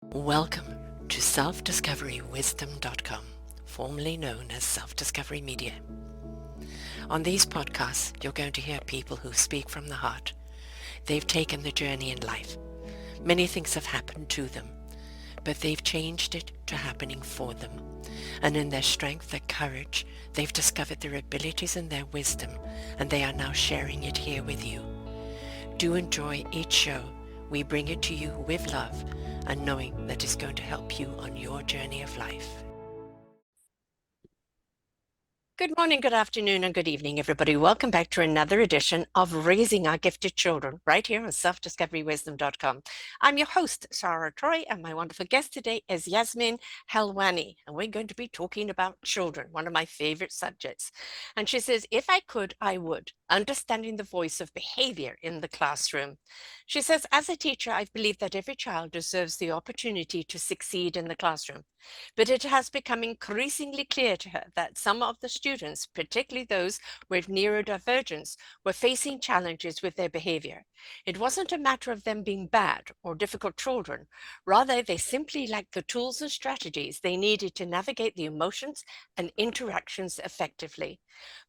Welcome to self-discoverywisdom.com, formerly known as Self-Discovery Media. On these podcasts, you're going to hear people who speak from the heart. They've taken the journey in life. Many things have happened to them, but they've changed it to happening for them. And in their strength, their courage, they've discovered their abilities and their wisdom, and they are now sharing it here with you. Do enjoy each show. We bring it to you with love and knowing that it's going to help you on your journey of life. Good morning, good afternoon, and good evening, everybody. Welcome back to another edition of Raising Our Gifted Children, right here on selfdiscoverywisdom.com. I'm your host, Sarah Troy, and my wonderful guest today is Yasmine Helwani, and we're going to be talking about children, one of my favorite subjects. And she says, if I could, I would, understanding the voice of behavior in the classroom. She says, as a teacher, I believe that every child deserves the opportunity to succeed in the classroom. But it has become increasingly clear to her that some of the students, particularly those with neurodivergence, were facing challenges with their behavior. It wasn't a matter of them being bad or difficult children. Rather, they simply lacked the tools and strategies they needed to navigate the emotions and interactions effectively.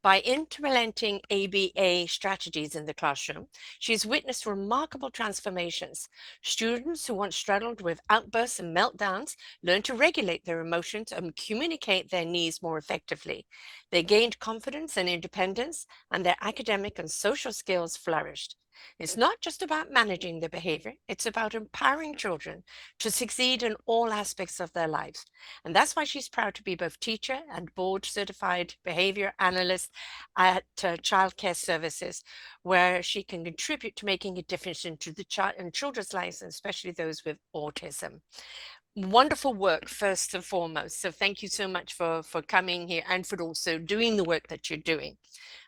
By implementing ABA strategies in the classroom, she's witnessed remarkable transformations. Students who once struggled with outbursts and meltdowns learned to regulate their emotions and communicate their needs more effectively. They gained confidence and independence, and their academic and social skills flourished. It's not just about managing their behavior, it's about empowering children to succeed in all aspects of their lives. And that's why she's proud to be both teacher and board certified behavior analyst at Childcare Services, where she can contribute to making a difference into the child and children's lives, and especially those with autism. Wonderful work, first and foremost. So thank you so much for coming here and for also doing the work that you're doing.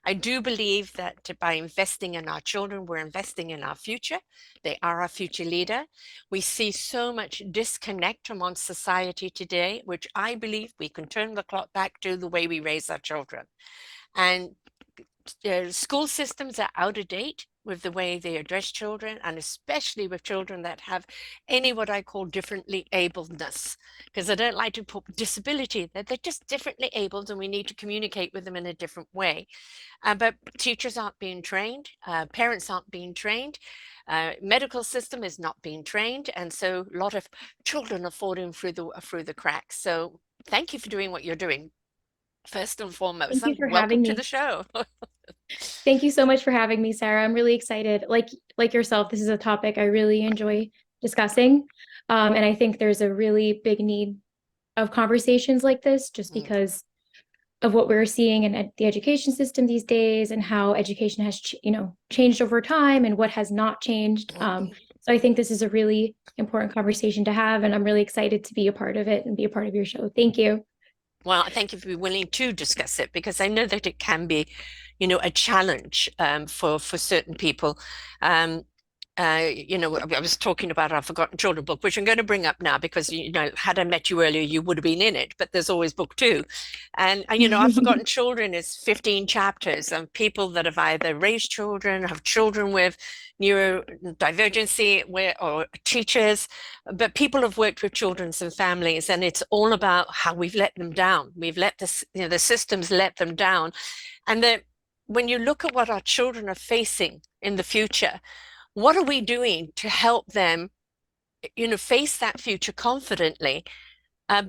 I do believe that by investing in our children, we're investing in our future. They are our future leader. We see so much disconnect amongst society today, which I believe we can turn the clock back to the way we raise our children. And school systems are out of date with the way they address children, and especially with children that have any what I call differently abledness, because I don't like to put disability, that they're just differently abled and we need to communicate with them in a different way. But teachers aren't being trained, parents aren't being trained, medical system is not being trained, and so a lot of children are falling through the cracks. So thank you for doing what you're doing. First and foremost, Thank you and for welcome having to the me. show. Thank you so much for having me, Sarah. I'm really excited. Like yourself, this is a topic I really enjoy discussing. And I think there's a really big need of conversations like this just Mm. because of what we're seeing in the education system these days and how education has changed over time and what has not changed. So I think this is a really important conversation to have, and I'm really excited to be a part of it and be a part of your show. Thank you. Well, thank you for being willing to discuss it, because I know that it can be, a challenge for certain people. Um, I was talking about our Forgotten Children book, which I'm going to bring up now because, had I met you earlier, you would have been in it, but there's always book two. And our Forgotten Children is 15 chapters of people that have either raised children, have children with neurodivergency, or teachers, but people have worked with children and families, and it's all about how we've let them down. We've let the systems let them down. And that when you look at what our children are facing in the future, what are we doing to help them, face that future confidently,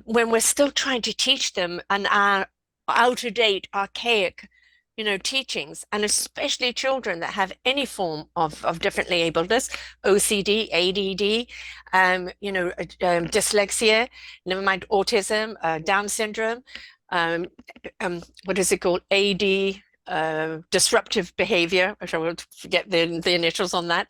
when we're still trying to teach them an out-of-date, archaic, teachings, and especially children that have any form of differently abledness, OCD, ADD, dyslexia, never mind autism, Down syndrome, um, what is it called? AD, disruptive behavior, which I will forget the initials on that.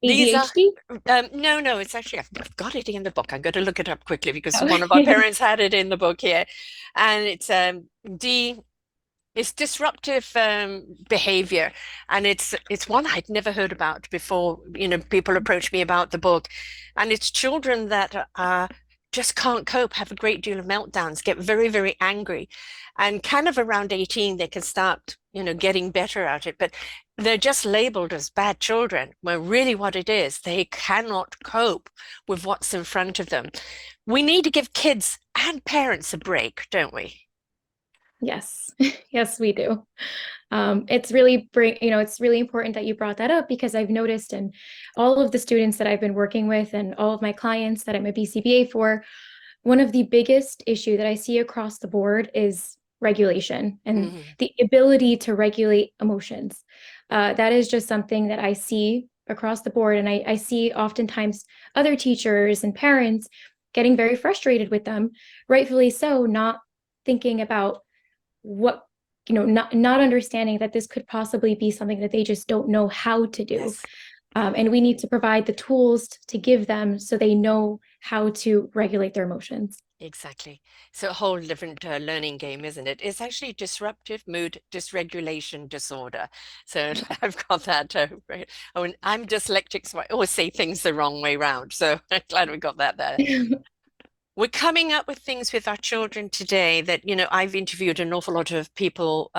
These are, ADHD? no, it's actually, I've got it in the book. I'm going to look it up quickly because one of our Oh. parents had it in the book here. And it's disruptive behavior. And it's one I'd never heard about before, people approached me about the book. And it's children that are just can't cope, have a great deal of meltdowns, get very, very angry. And kind of around 18, they can start, getting better at it. But they're just labeled as bad children, where really what it is, they cannot cope with what's in front of them. We need to give kids and parents a break, don't we? Yes, yes, we do. It's really it's really important that you brought that up because I've noticed in all of the students that I've been working with and all of my clients that I'm a BCBA for, one of the biggest issue that I see across the board is regulation and Mm, the ability to regulate emotions. That is just something that I see across the board. And I see oftentimes other teachers and parents getting very frustrated with them, rightfully so, not thinking about what, not understanding that this could possibly be something that they just don't know how to do. yes. And we need to provide the tools to give them so they know how to regulate their emotions. Exactly. So a whole different learning game, isn't it? It's actually disruptive mood dysregulation disorder. So I've got that. Right. Oh, and I'm dyslexic, so I always say things the wrong way round. So I'm glad we got that there. We're coming up with things with our children today that, I've interviewed an awful lot of people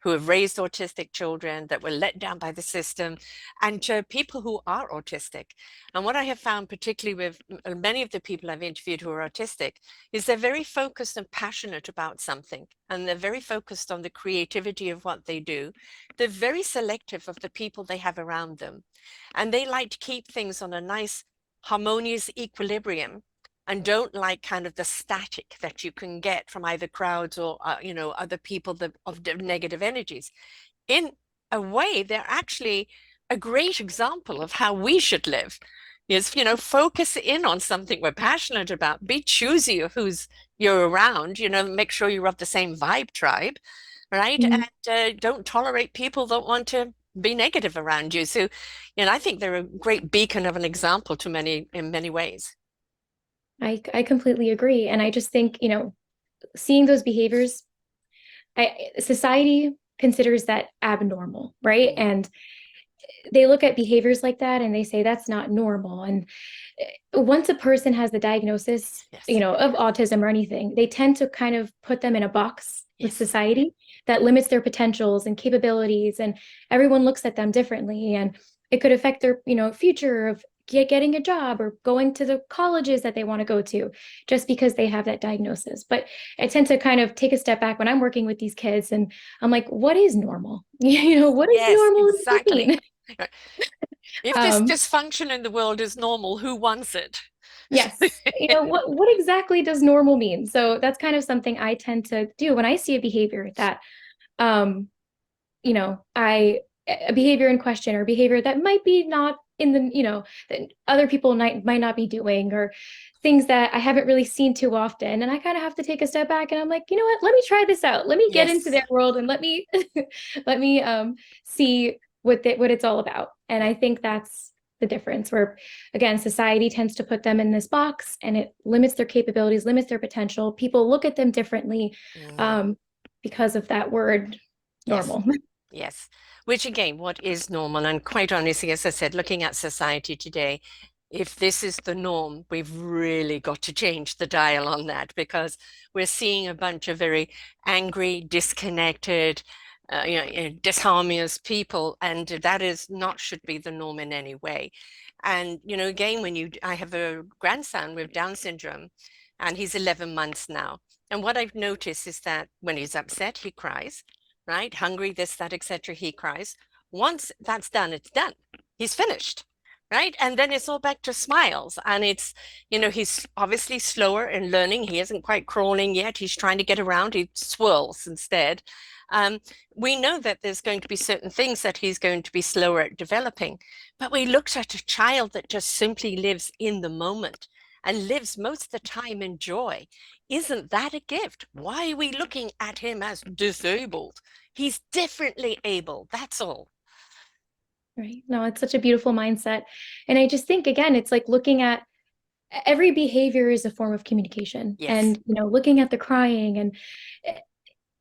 who have raised autistic children that were let down by the system and people who are autistic. And what I have found, particularly with many of the people I've interviewed who are autistic, is they're very focused and passionate about something. And they're very focused on the creativity of what they do. They're very selective of the people they have around them. And they like to keep things on a nice, harmonious equilibrium and don't like kind of the static that you can get from either crowds or other people of negative energies. In a way, they're actually a great example of how we should live. Is focus in on something we're passionate about. Be choosy of who's you're around. Make sure you're of the same vibe tribe, right? Mhm. And don't tolerate people that want to be negative around you. So, I think they're a great beacon of an example to many in many ways. I completely agree. And I just think, seeing those behaviors, society considers that abnormal, right? Mm, And they look at behaviors like that and they say that's not normal. And once a person has the diagnosis, yes. of autism or anything, they tend to kind of put them in a box with Yes. society that limits their potentials and capabilities, and everyone looks at them differently. And it could affect their, future of getting a job or going to the colleges that they want to go to just because they have that diagnosis. But I tend to kind of take a step back when I'm working with these kids and I'm like, what is normal? What does Yes, normal exactly. mean? If this Um, dysfunction in the world is normal, who wants it? Yes. What exactly does normal mean? So that's kind of something I tend to do when I see a behavior that um, I a behavior in question or behavior that might be not in the, that other people might not be doing, or things that I haven't really seen too often. And I kind of have to take a step back and I'm like, you know what, let me try this out. Let me get into Yes. their world and let me let me see what it's all about. And Yeah. I think that's the difference where again, society tends to put them in this box and it limits their capabilities, limits their potential. People look at them differently Mm, um, because of that word yes. normal. Yes. Which again, what is normal? And quite honestly, as I said, looking at society today, if this is the norm, we've really got to change the dial on that because we're seeing a bunch of very angry, disconnected, disharmonious people, and that is not should be the norm in any way. And again, I have a grandson with Down syndrome, and he's 11 months now. And what I've noticed is that when he's upset, he cries, right? Hungry, this, that, etc. He cries. Once that's done, it's done. He's finished, right? And then it's all back to smiles. And he's obviously slower in learning. He isn't quite crawling yet. He's trying to get around. He swirls instead. Um, we know that there's going to be certain things that he's going to be slower at developing. But we looked at a child that just simply lives in the moment and lives most of the time in joy. Isn't that a gift? Why are we looking at him as disabled? He's differently able. That's all. Right. No, it's such a beautiful mindset. And I just think, again, it's like looking at every behavior is a form of communication. Yes. And, looking at the crying and eh,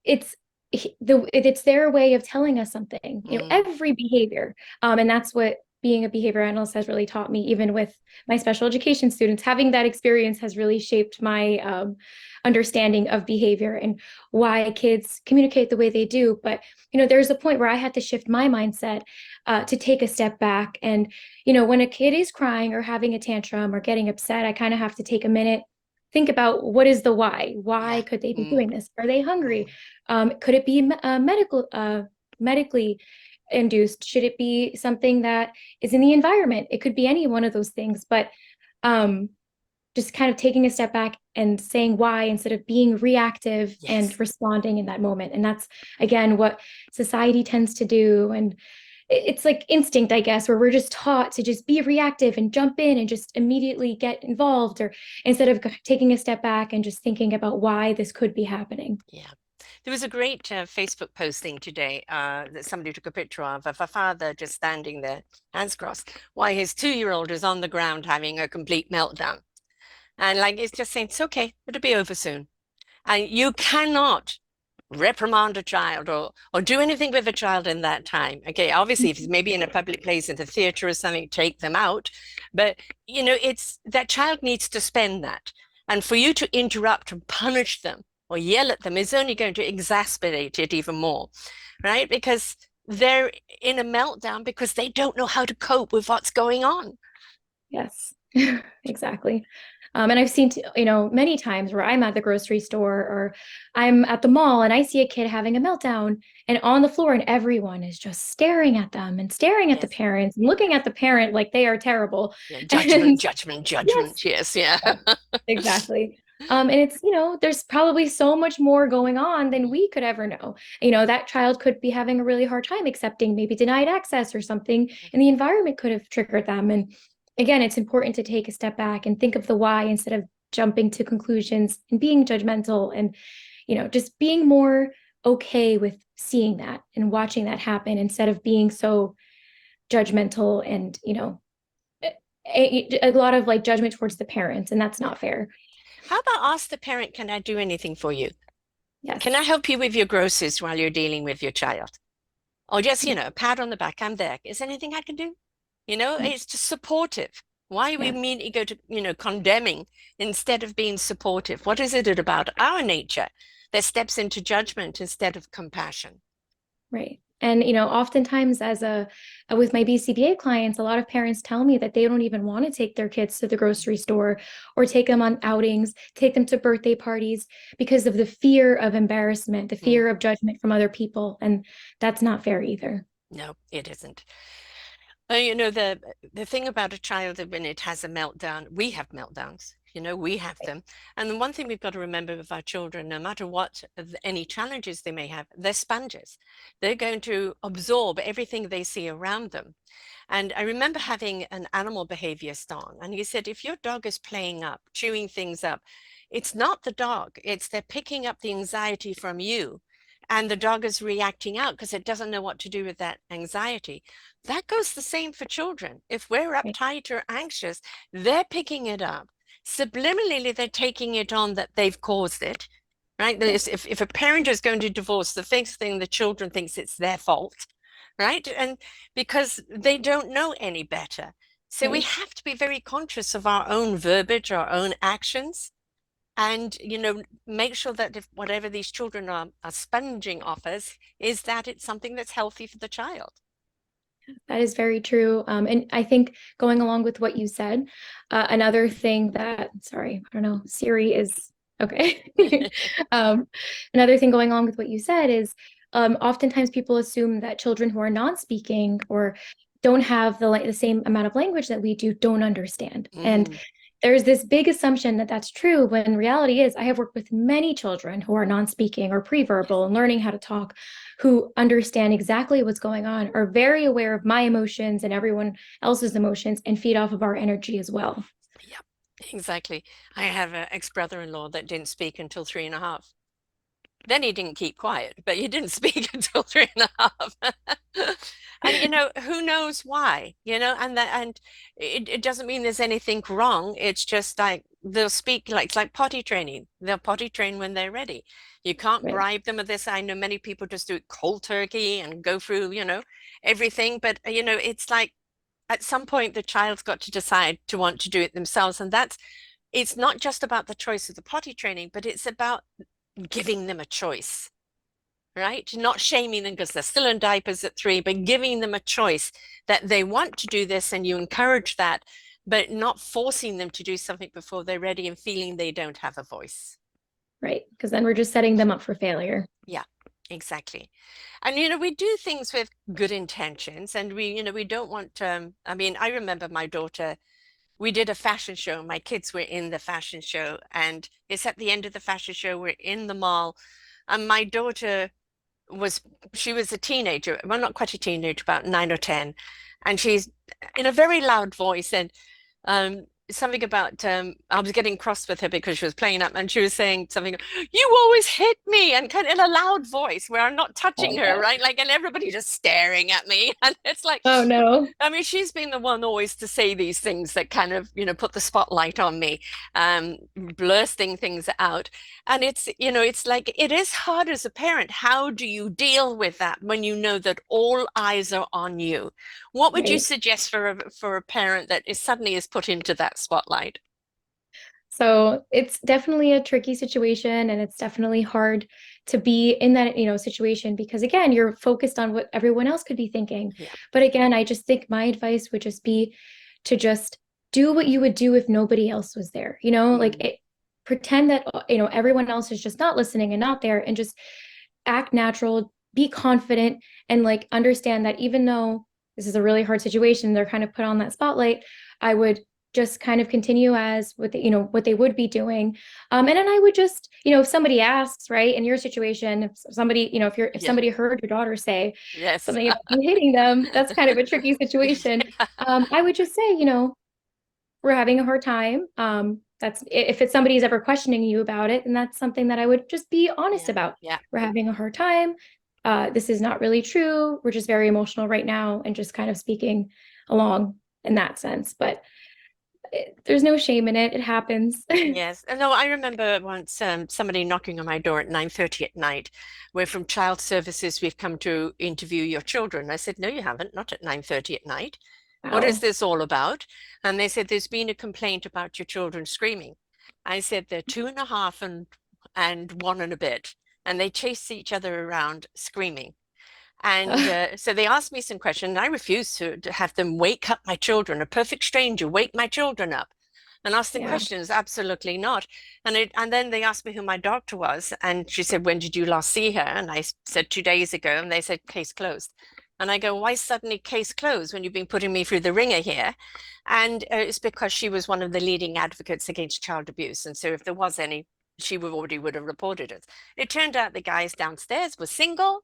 it's it's their way of telling us something, Mm, every behavior. And that's what being a behavior analyst has really taught me, even with my special education students, having that experience has really shaped my understanding of behavior and why kids communicate the way they do. But, there's a point where I had to shift my mindset to take a step back. And, when a kid is crying or having a tantrum or getting upset, I kind of have to take a minute, think about what is the why? Why Yeah. could they be doing this? Are they hungry? Mm. Could it be medically induced? Should it be something that is in the environment? It could be any one of those things, but um, just kind of taking a step back and saying why instead of being reactive and Yes. responding in that moment. And that's, again, what society tends to do. And it's like instinct, I guess, where we're just taught to just be reactive and jump in and just immediately get involved, or instead of taking a step back and just thinking about why this could be happening. Yeah. There was a great Facebook posting today that somebody took a picture of a father just standing there, hands crossed, while his 2-year-old is on the ground having a complete meltdown. And like it's just saying, it's okay, it'll be over soon. And you cannot reprimand a child or do anything with a child in that time. Okay, obviously, if it's maybe in a public place, in the theater or something, take them out. But it's that child needs to spend that. And for you to interrupt and punish them or yell at them is only going to exacerbate it even more, right? Because they're in a meltdown because they don't know how to cope with what's going on. Yes, exactly. And I've seen, many times where I'm at the grocery store or I'm at the mall and I see a kid having a meltdown and on the floor, and everyone is just staring at them and staring at the Yes. parents and looking at the parent like they are terrible. Yeah, judgment, And judgment, yes, judgment. Yes, yeah. exactly. And it's, there's probably so much more going on than we could ever know. That child could be having a really hard time accepting maybe denied access or something, and the environment could have triggered them. And again, it's important to take a step back and think of the why instead of jumping to conclusions and being judgmental, and, just being more okay with seeing that and watching that happen instead of being so judgmental and, a lot of like judgment towards the parents, and that's Yeah. not fair. How about ask the parent, can I do anything for you? Can I Yes. help you with your groceries while you're dealing with your child? Or just, Yeah. a pat on the back, I'm there. Is there anything I can do? Yeah. It's just supportive. Why we Yes. immediately go to, condemning instead of being supportive? What is it about our nature that steps into judgment instead of compassion? Right. And, oftentimes with my BCBA clients, a lot of parents tell me that they don't even want to take their kids to the grocery store or take them on outings, take them to birthday parties because of the fear of embarrassment, the Mm. fear of judgment from other people. And that's not fair either. No, it isn't. The thing about a child that when it has a meltdown, we have meltdowns. We have them. And the one thing we've got to remember with our children, no matter what any challenges they may have, they're sponges. They're going to absorb everything they see around them. And I remember having an animal behaviorist on, and he said, if your dog is playing up, chewing things up, it's not the dog, it's they're picking up the anxiety from you. And the dog is reacting out because it doesn't know what to do with that anxiety. That goes the same for children. If we're Right. uptight or anxious, they're picking it up. Subliminally, they're taking it on that they've caused it, right? Yes. If a parent is going to divorce, the first thing the children thinks it's their fault, right? And because they don't know any better. So we Right. have to be very conscious of our own verbiage, our own actions, and make sure that if whatever these children are sponging off us is that it's something that's healthy for the child. That is very true. And I think going along with what you said, another thing that, sorry, I don't know, Siri is okay. um, Another thing going along with what you said is oftentimes people assume that children who are non-speaking or don't have the same amount of language that we do don't understand. And Mm, there's this big assumption that that's true when reality is I have worked with many children who are non-speaking or yes. pre-verbal and learning how to talk, who understand exactly what's going on, are very aware of my emotions and everyone else's emotions, and feed off of our energy as well. Yeah, exactly. I have an ex-brother-in-law that didn't speak until 3.5. Then he didn't keep quiet, but he didn't speak until 3.5. And who knows why, and it doesn't mean there's anything wrong. It's just like they'll speak like it's like potty training. They'll potty train when they're ready. You can't Right. bribe them with this. I know many people just do it cold turkey and go through, everything. But it's like at some point the child's got to decide to want to do it themselves. And it's not just about the choice of the potty training, but it's about giving them a choice, right? Not shaming them because they're still in diapers at 3, but giving them a choice that they want to do this and you encourage that, but not forcing them to do something before they're ready and feeling they don't have a voice. Right. Because then we're just setting them up for failure. Yeah, exactly. And, we do things with good intentions and we don't want, I mean, I remember my daughter, we did a fashion show. My kids were in the fashion show and it's at the end of the fashion show. We're in the mall and my daughter she was a teenager, well, not quite a teenager, about 9 or 10, and she's in a very loud voice and something about I was getting cross with her because she was playing up and she was saying something, you always hit me, and kind of in a loud voice where I'm not touching Oh, her, no. right? Like, and everybody just staring at me. And it's like, Oh, no. I mean, she's been the one always to say these things that kind of, put the spotlight on me, bursting things out. And it's like, it is hard as a parent. How do you deal with that when you know that all eyes are on you? What would you Right. suggest for a parent that is suddenly is put into that spotlight? So it's definitely a tricky situation, and it's definitely hard to be in that, situation because again, you're focused on what everyone else could be thinking. Yeah. But again, I just think my advice would just be to just do what you would do if nobody else was there. Like Mm. pretend that everyone else is just not listening and not there, and just act natural, be confident, and like understand that even though this is a really hard situation, they're kind of put on that spotlight. I would just kind of continue as what they would be doing, and then I would just if somebody asks, right, in your situation, if somebody if Yeah. somebody heard your daughter say Yes. something about you hitting them, that's kind of a tricky situation. I would just say, we're having a hard time. That's if it's somebody's ever questioning you about it, and that's something that I would just be honest Yeah. about. Yeah. We're having a hard time. This is not really true. We're just very emotional right now, and just kind of speaking along in that sense. But there's no shame in it. It happens. Yes. No, I remember once somebody knocking on my door at 9:30 at night. We're from Child Services. We've come to interview your children. I said, no, you haven't, not at 9:30 at night. What is Wow. this all about? And they said, there's been a complaint about your children screaming. I said, they're 2.5 and 1 and a bit. And they chase each other around screaming. And so they asked me some questions, and I refused to have them wake up my children, a perfect stranger, wake my children up and ask them Yeah. questions. Absolutely not. And then they asked me who my doctor was, and she said, when did you last see her? And I said 2 days ago, and they said, case closed. And I go, why suddenly case closed when you've been putting me through the ringer here? And it's because she was one of the leading advocates against child abuse. And so if there was any, she would have reported it. It turned out the guys downstairs were single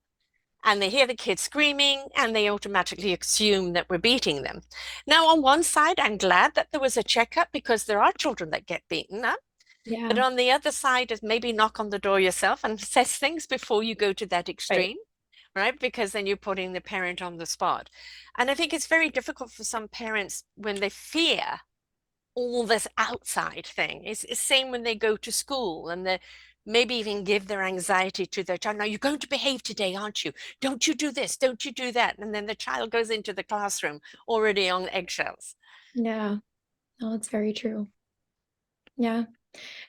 and they hear the kids screaming and they automatically assume that we're beating them. Now, on one side, I'm glad that there was a checkup because there are children that get beaten up. But Yeah. on the other side is maybe knock on the door yourself and assess things before you go to that Right. extreme, right? Because then you're putting the parent on the spot. And I think it's very difficult for some parents when they fear all this outside thing. It's the same when they go to school and they maybe even give their anxiety to their child. Now, you're going to behave today, aren't you? Don't you do this? Don't you do that? And then the child goes into the classroom already on eggshells. Yeah. No, it's very true. Yeah.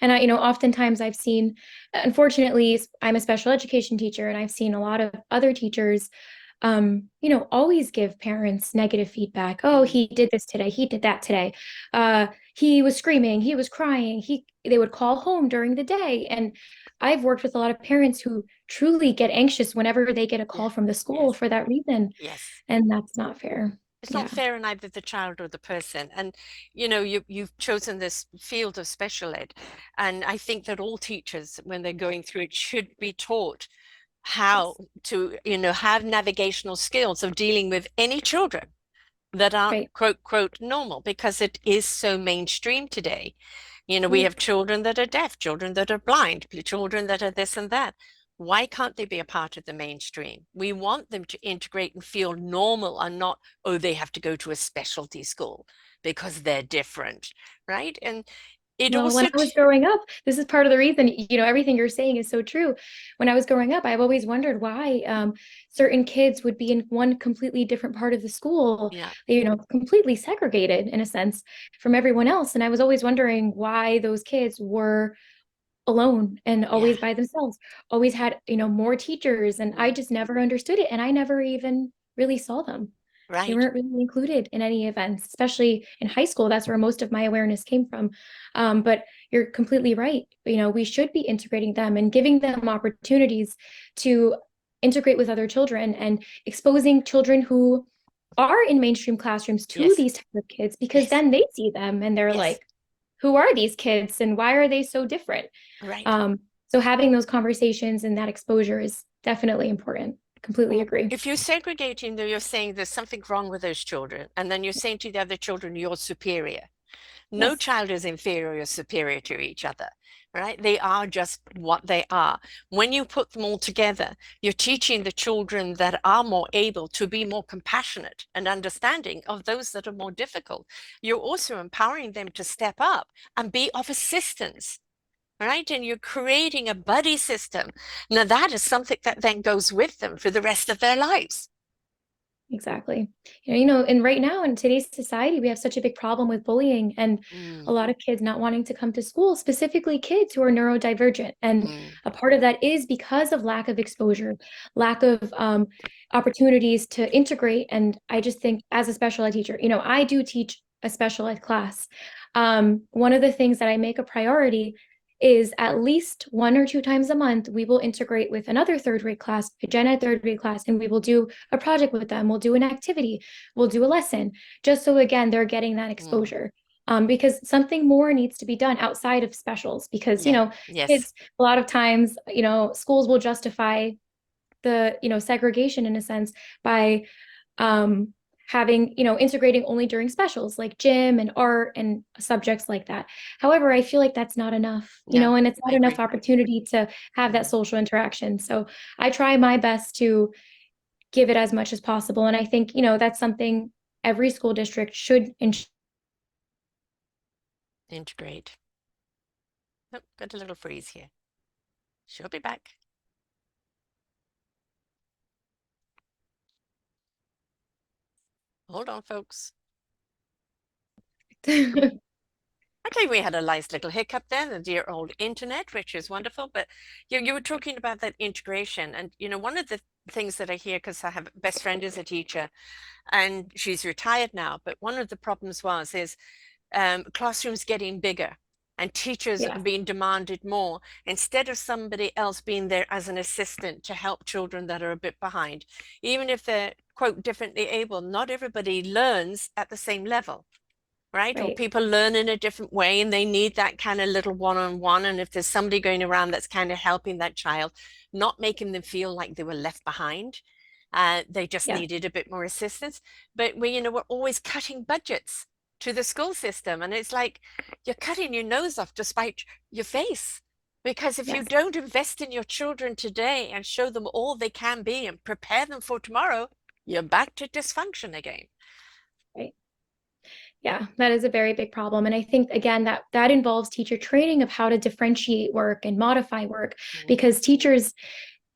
And oftentimes I've seen, unfortunately, I'm a special education teacher, and I've seen a lot of other teachers, always give parents negative feedback. Oh, Mm, he did this today. He did that today. He was screaming. He was crying. They would call home during the day. And I've worked with a lot of parents who truly get anxious whenever they get a yeah, call from the school yes, for that reason. yes. And that's not fair. It's not Yeah. fair on either the child or the person. And you've chosen this field of special ed. And I think that all teachers, when they're going through it, should be taught how Yes. to, have navigational skills of dealing with any children that aren't Right. quote, quote, normal, because it is so mainstream today. We Right. have children that are deaf, children that are blind, children that are this and that. Why can't they be a part of the mainstream? We want them to integrate and feel normal and not, oh, they have to go to a specialty school because they're different, right? And It Well, when also, I was growing up, this is part of the reason, everything you're saying is so true. When I was growing up, I've always wondered why certain kids would be in one completely different part of the school, yeah, completely segregated in a sense from everyone else. And I was always wondering why those kids were alone and yeah, always by themselves, always had, more teachers. And I mm, just never understood it. And I never even really saw them. They right, weren't really included in any events, especially in high school. That's where most of my awareness came from. But you're completely right. We should be integrating them and giving them opportunities to integrate with other children and exposing children who are in mainstream classrooms to yes, these type of kids, because yes, then they see them and they're yes, like, who are these kids and why are they so different? right. Um, so having those conversations and that exposure is definitely important. Completely agree. If you're segregating, though, you're saying there's something wrong with those children, and then you're saying to the other children, you're superior. No Yes. child is inferior or superior to each other, right? They are just what they are. When you put them all together, you're teaching the children that are more able to be more compassionate and understanding of those that are more difficult. You're also empowering them to step up and be of assistance, right? And you're creating a buddy system. Now, that is something that then goes with them for the rest of their lives. Exactly. And right now in today's society, we have such a big problem with bullying and a Mm, lot of kids not wanting to come to school, specifically kids who are neurodivergent. And mm, a part of that is because of lack of exposure, lack of opportunities to integrate. And I just think as a special ed teacher, I do teach a special ed class. One of the things that I make a priority is at least 1 or 2 times a month, we will integrate with another third grade class, a gen ed third grade class, and we will do a project with them. We'll do an activity, we'll do a lesson, just so again, they're getting that mm. exposure. Because something more needs to be done outside of specials, because, Yeah, yes, kids, a lot of times, schools will justify the, segregation in a sense by um, having, integrating only during specials like gym and art and subjects like that. However, I feel like that's not enough, no, and it's I not enough agree. opportunity to have that Mm, social interaction. So I try my best to give it as much as possible. And I think, that's something every school district should ensure. integrate. Oh, got a little freeze here. She'll be back. Hold on, folks. Okay, we had a nice little hiccup there, the dear old internet, which is wonderful. But you were talking about that integration. And, one of the things that I hear, because I have a best friend is a teacher and she's retired now, but one of the problems is classrooms getting bigger and teachers are Yeah, being demanded more instead of somebody else being there as an assistant to help children that are a bit behind. Even if they're, quote, differently able, not everybody learns at the same level, right? Or right. people learn in a different way and they need that kind of little one-on-one. And if there's somebody going around that's kind of helping that child, not making them feel like they were left behind, they just Yeah, needed a bit more assistance. But we're always cutting budgets to the school system. And it's like you're cutting your nose off despite your face. Because if you yes. don't invest in your children today and show them all they can be and prepare them for tomorrow, you're back to dysfunction again. Right. Yeah, that is a very big problem. And I think, again, that involves teacher training of how to differentiate work and modify work, Mm, because teachers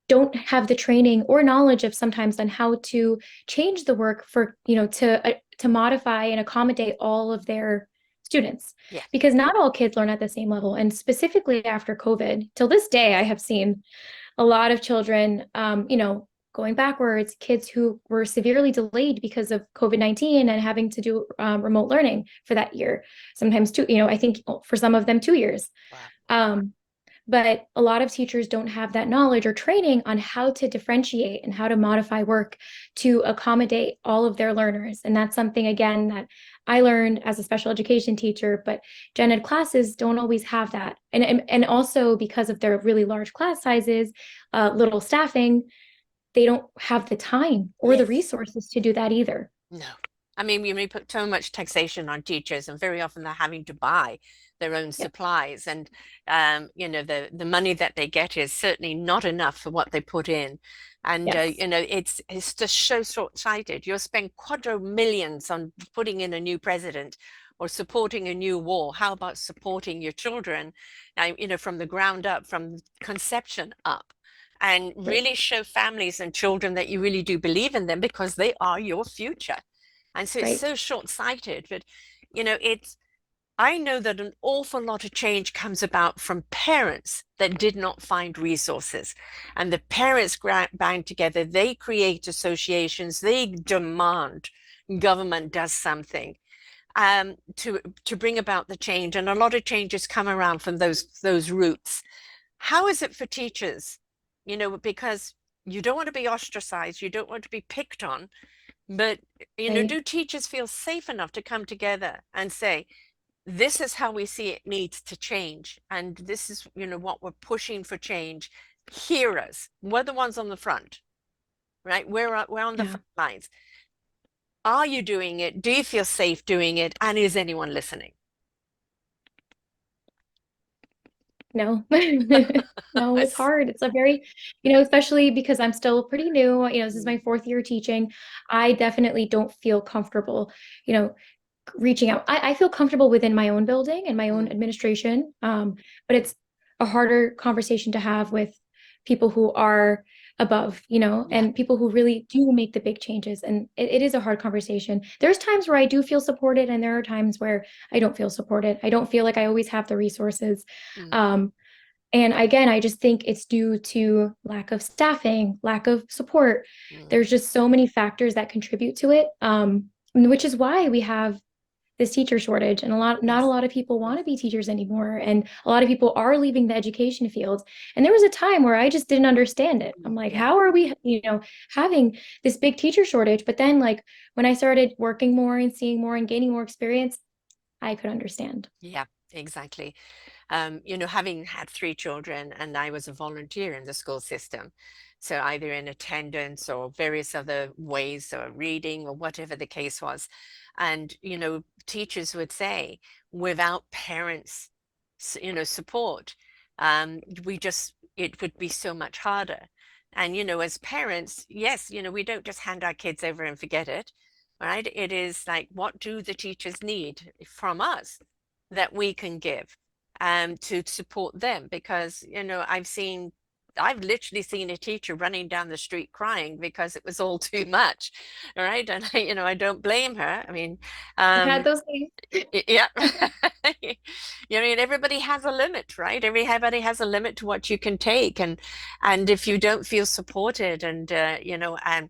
don't have the training or knowledge of sometimes on how to change the work for, to modify and accommodate all of their students. yeah. Because not all kids learn at the same level. And specifically after COVID, till this day, I have seen a lot of children, going backwards, kids who were severely delayed because of COVID-19 and having to do remote learning for that year. Sometimes two, I think for some of them 2 years. Wow. Um, but a lot of teachers don't have that knowledge or training on how to differentiate and how to modify work to accommodate all of their learners. And that's something, again, that I learned as a special education teacher, but gen ed classes don't always have that. And also because of their really large class sizes, little staffing, they don't have the time or the Yes. resources to do that either. No. I mean, we may put so much taxation on teachers, and very often they're having to buy their own Yeah. supplies. And, the money that they get is certainly not enough for what they put in. And, Yes. it's just so short-sighted. You'll spend quadro millions on putting in a new president or supporting a new wall. How about supporting your children, from the ground up, from conception up, and Right. really show families and children that you really do believe in them because they are your future. And so it's Right. so short-sighted, but it's I know that an awful lot of change comes about from parents that did not find resources. And the parents band together, they create associations, they demand government does something to bring about the change. And a lot of changes come around from those roots. How is it for teachers? Because you don't want to be ostracized, you don't want to be picked on, but Right. do teachers feel safe enough to come together and say, this is how we see it needs to change, and this is what we're pushing for change. Hear us. We're the ones on the front, right? We're on the Yeah. front lines. Are you doing it? Do you feel safe doing it? And is anyone listening? No. No, it's hard. It's a very, especially because I'm still pretty new, this is Mm, my fourth year teaching. I definitely don't feel comfortable, you know, reaching out. I feel comfortable within my own building and my own mm, administration, but it's a harder conversation to have with people who are above, yeah. and people who really do make the big changes. And it is a hard conversation. There's times where I do feel supported, and there are times where I don't feel supported. I don't feel like I always have the resources. Mm, Um, and again, I just think it's due to lack of staffing, lack of support. mm, There's just so many factors that contribute to it, which is why we have this teacher shortage, and not a yes. lot of people want Yes. to be teachers anymore, and a lot of people are leaving the education field. And there was a time where I just didn't understand it. I'm like, Yeah. how are we, having this big teacher shortage? But then, like, when I started working more and seeing more and gaining more experience, I could understand. Yeah, exactly. Having had three children, and I was a volunteer in the school system. So either in attendance or various other ways, or reading or whatever the case was. And, teachers would say, without parents, support, it would be so much harder. And, as parents, yes, we don't just hand our kids over and forget it, right? It is like, what do the teachers need from us that we can give to support them? Because I've literally seen a teacher running down the street crying because it was all too much. All right. And I don't blame her. I mean, I've had um, those days. yeah. And everybody has a limit, right? Everybody has a limit to what you can take. And if you don't feel supported, and I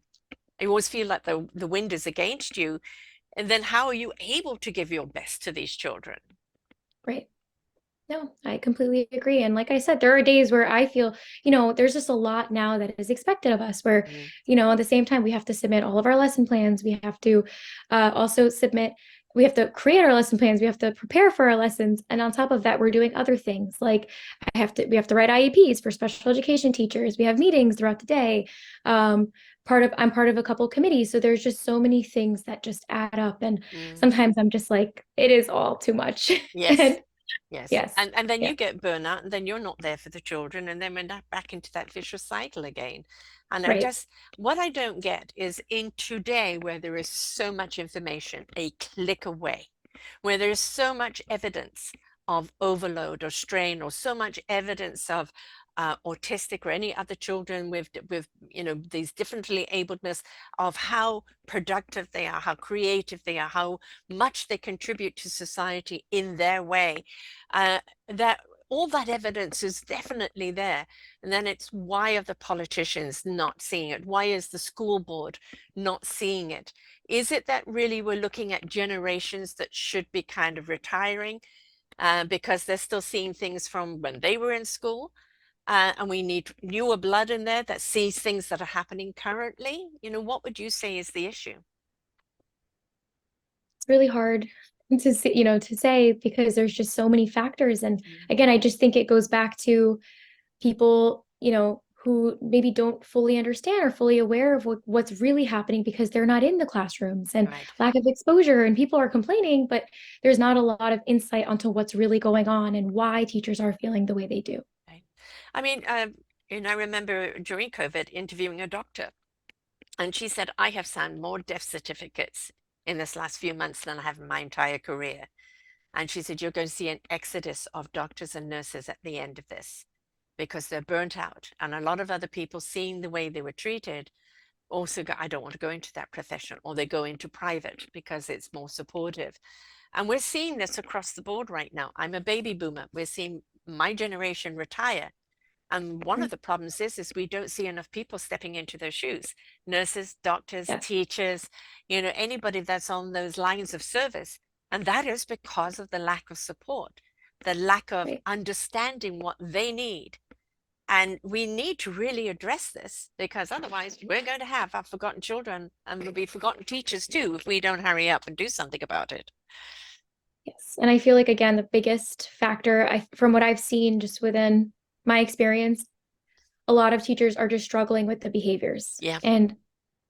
always feel like the wind is against you, and then how are you able to give your best to these children? Right. No, I completely agree. And like I said, there are days where I feel, there's just a lot now that is expected of us where, Mm, at the same time, we have to submit all of our lesson plans. We have to also we have to create our lesson plans. We have to prepare for our lessons. And on top of that, we're doing other things. Like we have to write IEPs for special education teachers. We have meetings throughout the day. I'm part of a couple committees. So there's just so many things that just add up. And mm. sometimes I'm just like, it is all too much. Yes. And Yes. yes. And then Yeah. you get burnout, and then you're not there for the children, and then we're back into that vicious cycle again. And Right. what I don't get is, in today, where there is so much information a click away, where there's so much evidence of overload or strain, or so much evidence of autistic or any other children with these differently abledness, of how productive they are, how creative they are, how much they contribute to society in their way. That all that evidence is definitely there. And then it's, why are the politicians not seeing it? Why is the school board not seeing it? Is it that really we're looking at generations that should be kind of retiring because they're still seeing things from when they were in school? And we need newer blood in there that sees things that are happening currently. What would you say is the issue? It's really hard to say, to say because there's just so many factors. And Mm, again, I just think it goes back to people, who maybe don't fully understand or fully aware of what's really happening because they're not in the classrooms, and right. lack of exposure, and people are complaining, but there's not a lot of insight onto what's really going on and why teachers are feeling the way they do. Right. I mean, and I remember during COVID interviewing a doctor, and she said, I have signed more death certificates in this last few months than I have in my entire career. And she said, you're going to see an exodus of doctors and nurses at the end of this because they're burnt out. And a lot of other people, seeing the way they were treated, also go, I don't want to go into that profession, or they go into private because it's more supportive. And we're seeing this across the board right now. I'm a baby boomer. We're seeing my generation retire. And one of the problems is we don't see enough people stepping into their shoes. Nurses, doctors, Yes. teachers, anybody that's on those lines of service. And that is because of the lack of support, the lack of Right. understanding what they need. And we need to really address this, because otherwise we're going to have our forgotten children, and there'll be forgotten teachers too if we don't hurry up and do something about it. Yes. And I feel like, again, the biggest factor, from what I've seen just within my experience, a lot of teachers are just struggling with the behaviors Yeah. and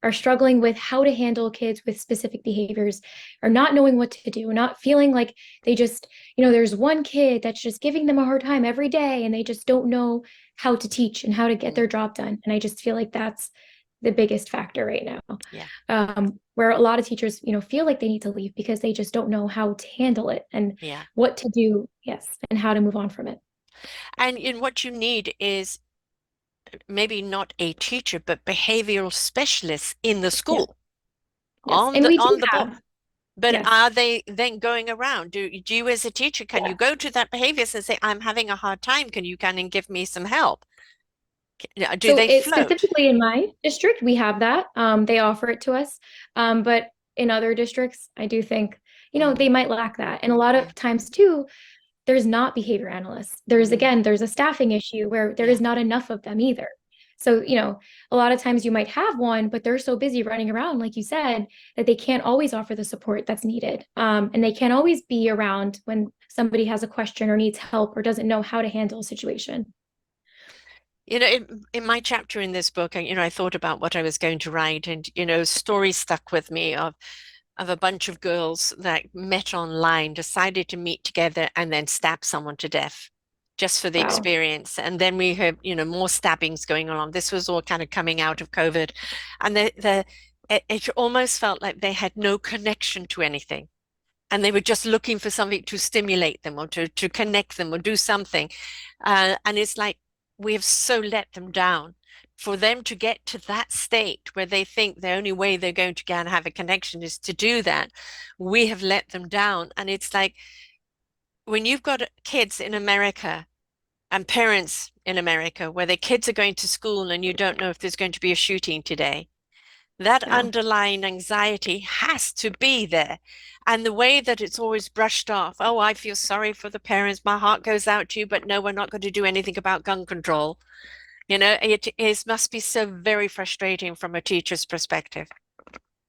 are struggling with how to handle kids with specific behaviors, or not knowing what to do, not feeling like they just, there's one kid that's just giving them a hard time every day and they just don't know how to teach and how to get their job done. And I just feel like that's the biggest factor right now. Yeah. Where a lot of teachers, feel like they need to leave because they just don't know how to handle it and Yeah. what to do, yes, and how to move on from it. And in what you need is maybe not a teacher, but behavioral specialists in the Yeah. school, Yes. on And the we do on the board. have, But yes. are they then going around? Do you as a teacher, can you Yeah. go to that behavior and say, I'm having a hard time, can you come and give me some help? Do So they it float? specifically in my district, we have that. They offer it to us. But in other districts, I do think, they Mm, might lack that. And a lot mm, of times too, there's not behavior analysts. mm, There's a staffing issue where there yeah. is not enough of them either. So, a lot of times you might have one, but they're so busy running around, like you said, that they can't always offer the support that's needed. And they can't always be around when somebody has a question or needs help or doesn't know how to handle a situation. In my chapter in this book, I thought about what I was going to write, and stories stuck with me of a bunch of girls that met online, decided to meet together, and then stab someone to death just for the Wow. experience. And then we have, more stabbings going on. This was all kind of coming out of COVID, and it almost felt like they had no connection to anything, and they were just looking for something to stimulate them, or to connect them, or do something. And it's like we have so let them down. For them to get to that state where they think the only way they're going to get and have a connection is to do that, we have let them down. And it's like when you've got kids in America and parents in America where their kids are going to school and you don't know if there's going to be a shooting today, that Yeah. underlying anxiety has to be there. And the way that it's always brushed off, oh, I feel sorry for the parents, my heart goes out to you, but no, we're not going to do anything about gun control. It is must be so very frustrating from a teacher's perspective.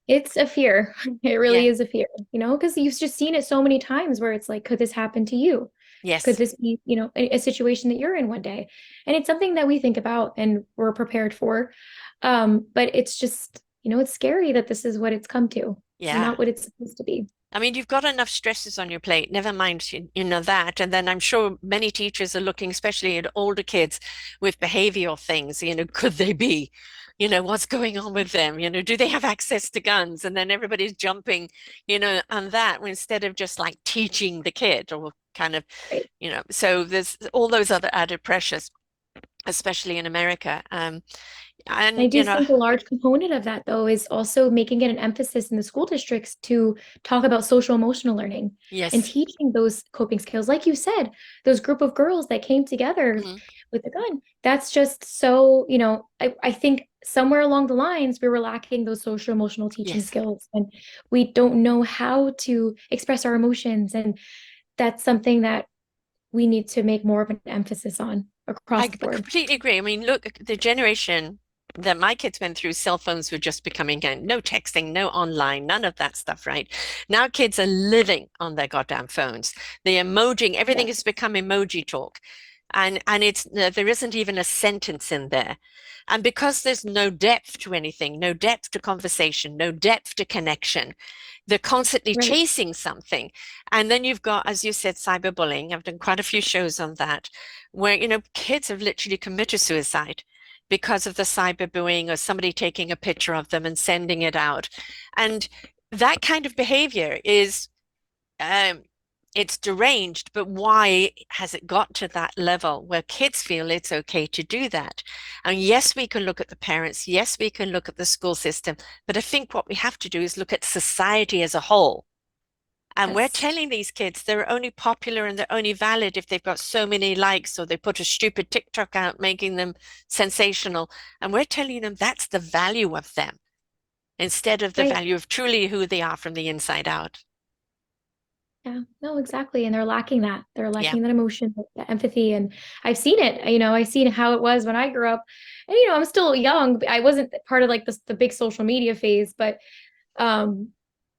It's a fear. It really Yeah. is a fear, because you've just seen it so many times where it's like, could this happen to you? Could Yes. this be, a situation that you're in one day? And it's something that we think about and we're prepared for. But it's just, it's scary that this is what it's come to and Yeah. not what it's supposed to be. I mean, you've got enough stresses on your plate, never mind, that. And then I'm sure many teachers are looking, especially at older kids with behavioral things, could they be, what's going on with them? Do they have access to guns? And then everybody's jumping, on that instead of just like teaching the kid, or kind of, Right. so there's all those other added pressures, especially in America. I And, do think a large component of that, though, is also making it an emphasis in the school districts to talk about social emotional learning and yes. teaching those coping skills. Like you said, those group of girls that came together Mhm. with a gun, that's just so, I think somewhere along the lines, we were lacking those social emotional teaching Yes. skills and we don't know how to express our emotions. And that's something that we need to make more of an emphasis on across I the board. completely agree. I mean, look, the generation that my kids went through, cell phones were just becoming no texting, no online, none of that stuff, right? Now kids are living on their goddamn phones. The emoji, everything Yeah, has become emoji talk. And it's there isn't even a sentence in there. And because there's no depth to anything, no depth to conversation, no depth to connection, they're constantly right. chasing something. And then you've got, as you said, cyberbullying. I've done quite a few shows on that, where, kids have literally committed suicide because of the cyberbullying, or somebody taking a picture of them and sending it out. And that kind of behavior is, um, it's deranged, but why has it got to that level where kids feel it's okay to do that? And yes, we can look at the parents. Yes, we can look at the school system. But I think what we have to do is look at society as a whole. And we're Yes. telling these kids they're only popular and they're only valid if they've got so many likes or they put a stupid TikTok out making them sensational. And we're telling them that's the value of them instead of the Right. value of truly who they are from the inside out. Yeah, no, exactly. And they're lacking that. They're Yeah. lacking that emotion, that empathy. And I've seen it, I've seen how it was when I grew up. And, I'm still young. I wasn't part of like the big social media phase, um,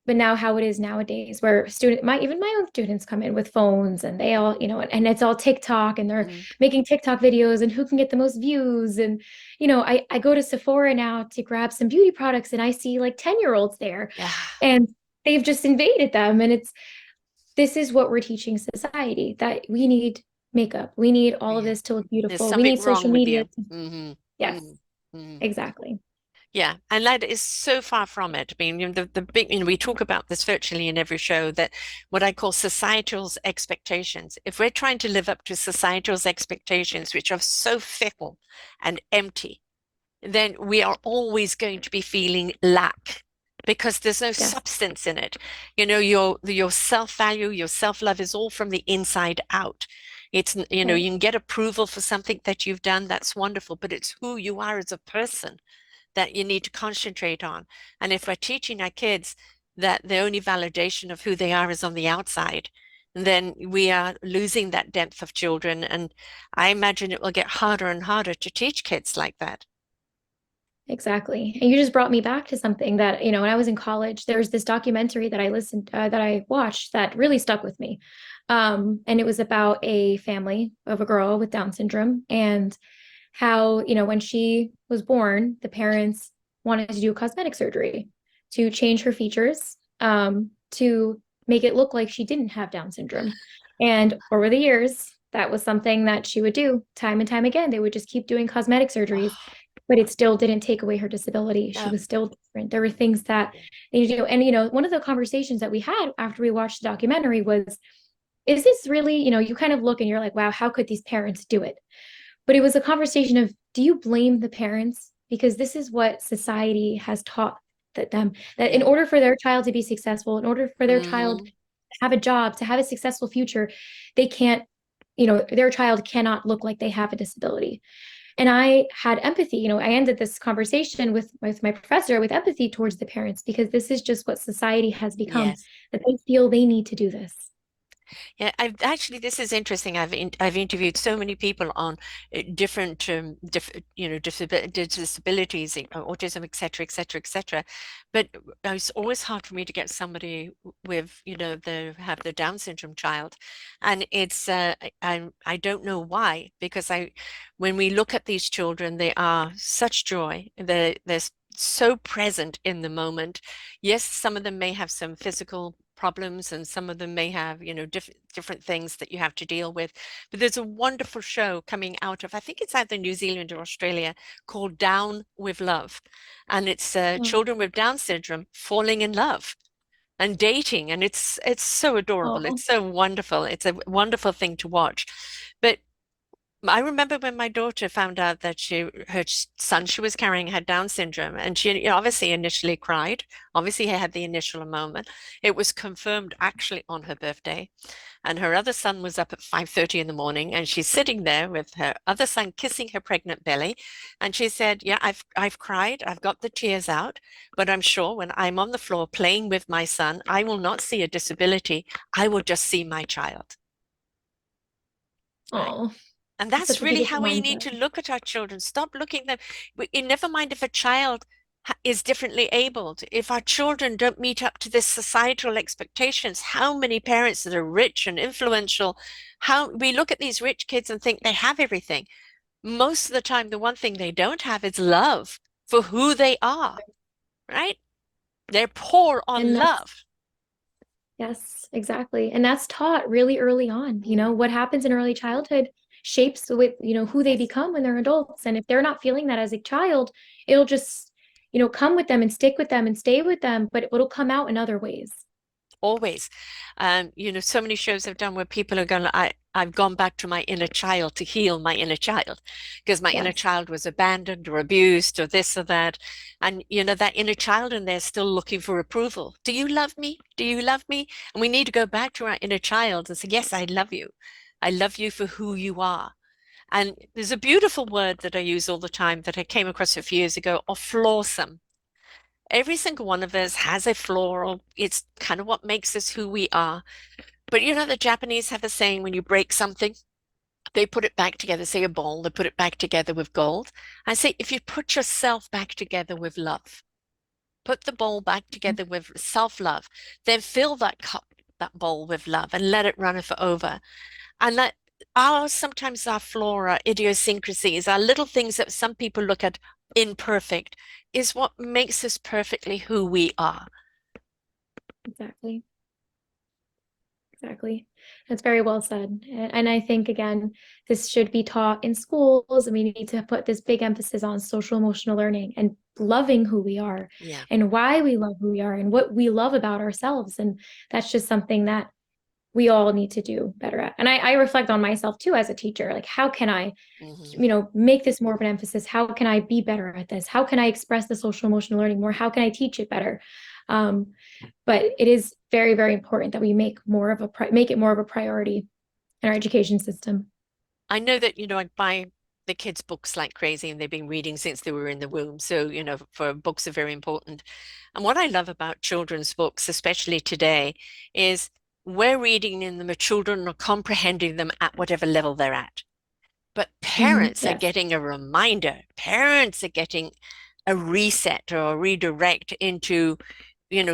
but now how it is nowadays where even my own students come in with phones and they all, and it's all TikTok and they're Mm. making TikTok videos and who can get the most views. And, I go to Sephora now to grab some beauty products and I see like 10-year-olds there Yeah. and they've just invaded them. And this is what we're teaching society, that we need makeup. We need all of Yeah. this to look There's beautiful. We something need social wrong with media you. to, Hmm. yes, Hmm. Hmm. exactly. Yeah, and that is so far from it. I mean, the big, we talk about this virtually in every show that what I call societal's expectations. If we're trying to live up to societal's expectations, which are so fickle and empty, then we are always going to be feeling lack because there's no Yes, substance in it. Your self-value, your self-love is all from the inside out. It's, right. you can get approval for something that you've done, that's wonderful, but it's who you are as a person that you need to concentrate on. And if we're teaching our kids that the only validation of who they are is on the outside, then we are losing that depth of children. And I imagine it will get harder and harder to teach kids like that. Exactly. And you just brought me back to something that, when I was in college, there was this documentary that I watched that really stuck with me. And it was about a family of a girl with Down syndrome and how, when she was born, the parents wanted to do cosmetic surgery to change her features, to make it look like she didn't have Down syndrome. And over the years, that was something that she would do time and time again. They would just keep doing cosmetic surgeries, Oh, but it still didn't take away her disability. She no. was still different. There were things that they need to do. And, one of the conversations that we had after we watched the documentary was, is this really, you kind of look and you're like, wow, how could these parents do it? But it was a conversation of, do you blame the parents? Because this is what society has taught that in Yeah. order for their child to be successful, in order for their child Mm, to have a job, to have a successful future, they can't, their child cannot look like they have a disability. And I had empathy. I ended this conversation with my professor with empathy towards the parents because this is just what society has become, yes. that they feel they need to do this. Yeah, I've actually, this is interesting. I've interviewed so many people on different disabilities, autism, et cetera, et cetera, et cetera. But it's always hard for me to get somebody with, they have the Down syndrome child. And it's I don't know why, because when we look at these children, they are such joy. They're so present in the moment. Yes, some of them may have some physical problems and some of them may have, different things that you have to deal with. But there's a wonderful show coming out of, I think it's either New Zealand or Australia, called Down with Love. And it's Oh, children with Down syndrome falling in love and dating. And it's so adorable. oh, It's so wonderful. It's a wonderful thing to watch. But I remember when my daughter found out that her son she was carrying had Down syndrome, and she obviously initially cried. Obviously, had the initial moment. It was confirmed actually on her birthday, and her other son was up at 5:30 in the morning, and she's sitting there with her other son kissing her pregnant belly, and she said, "Yeah, I've cried. I've got the tears out, but I'm sure when I'm on the floor playing with my son, I will not see a disability. I will just see my child." Right? oh, And that's that's such a really beautiful how we need mindset. to look at our children. Stop looking at them. Never mind if a child is differently abled. If our children don't meet up to this societal expectations, how many parents that are rich and influential, how we look at these rich kids and think they have everything. Most of the time, the one thing they don't have is love for who they are, right? They're poor on And that's love. Yes, exactly. And that's taught really early on. Mm, What happens in early childhood shapes with, who they yes. become when they're adults. And if they're not feeling that as a child, it'll just, come with them and stick with them and stay with them, but it'll come out in other ways. Always. So many shows I've done where people are going, I've gone back to my inner child to heal my inner child because my inner Yes, child was abandoned or abused or this or that. And, that inner child in there is still looking for approval. Do you love me? Do you love me? And we need to go back to our inner child and say, yes, I love you. I love you for who you are. And there's a beautiful word that I use all the time that I came across a few years ago, or flawsome. Every single one of us has a flaw, or it's kind of what makes us who we are. But the Japanese have a saying when you break something, they put it back together, say a bowl, they put it back together with gold. I say, if you put yourself back together with love, put the bowl back together with self-love, then fill that cup, that bowl with love and let it run over. And that sometimes our flaw, our idiosyncrasies, our little things that some people look at imperfect is what makes us perfectly who we are. exactly. Exactly. That's very well said. And I think, again, this should be taught in schools, and we need to put this big emphasis on social emotional learning and loving who we are Yeah. and why we love who we are and what we love about ourselves. And that's just something that we all need to do better at. And I reflect on myself too as a teacher. Like, how can I, Hmm. make this more of an emphasis? How can I be better at this? How can I express the social emotional learning more? How can I teach it better? Um, but it is very, very important that we make it more of a priority in our education system. I know that, I buy the kids books like crazy and they've been reading since they were in the womb. So, for books are very important. And what I love about children's books, especially today, is we're reading in them, the children are comprehending them at whatever level they're at. But parents are Yes. getting a reminder. Parents are getting a reset or a redirect into,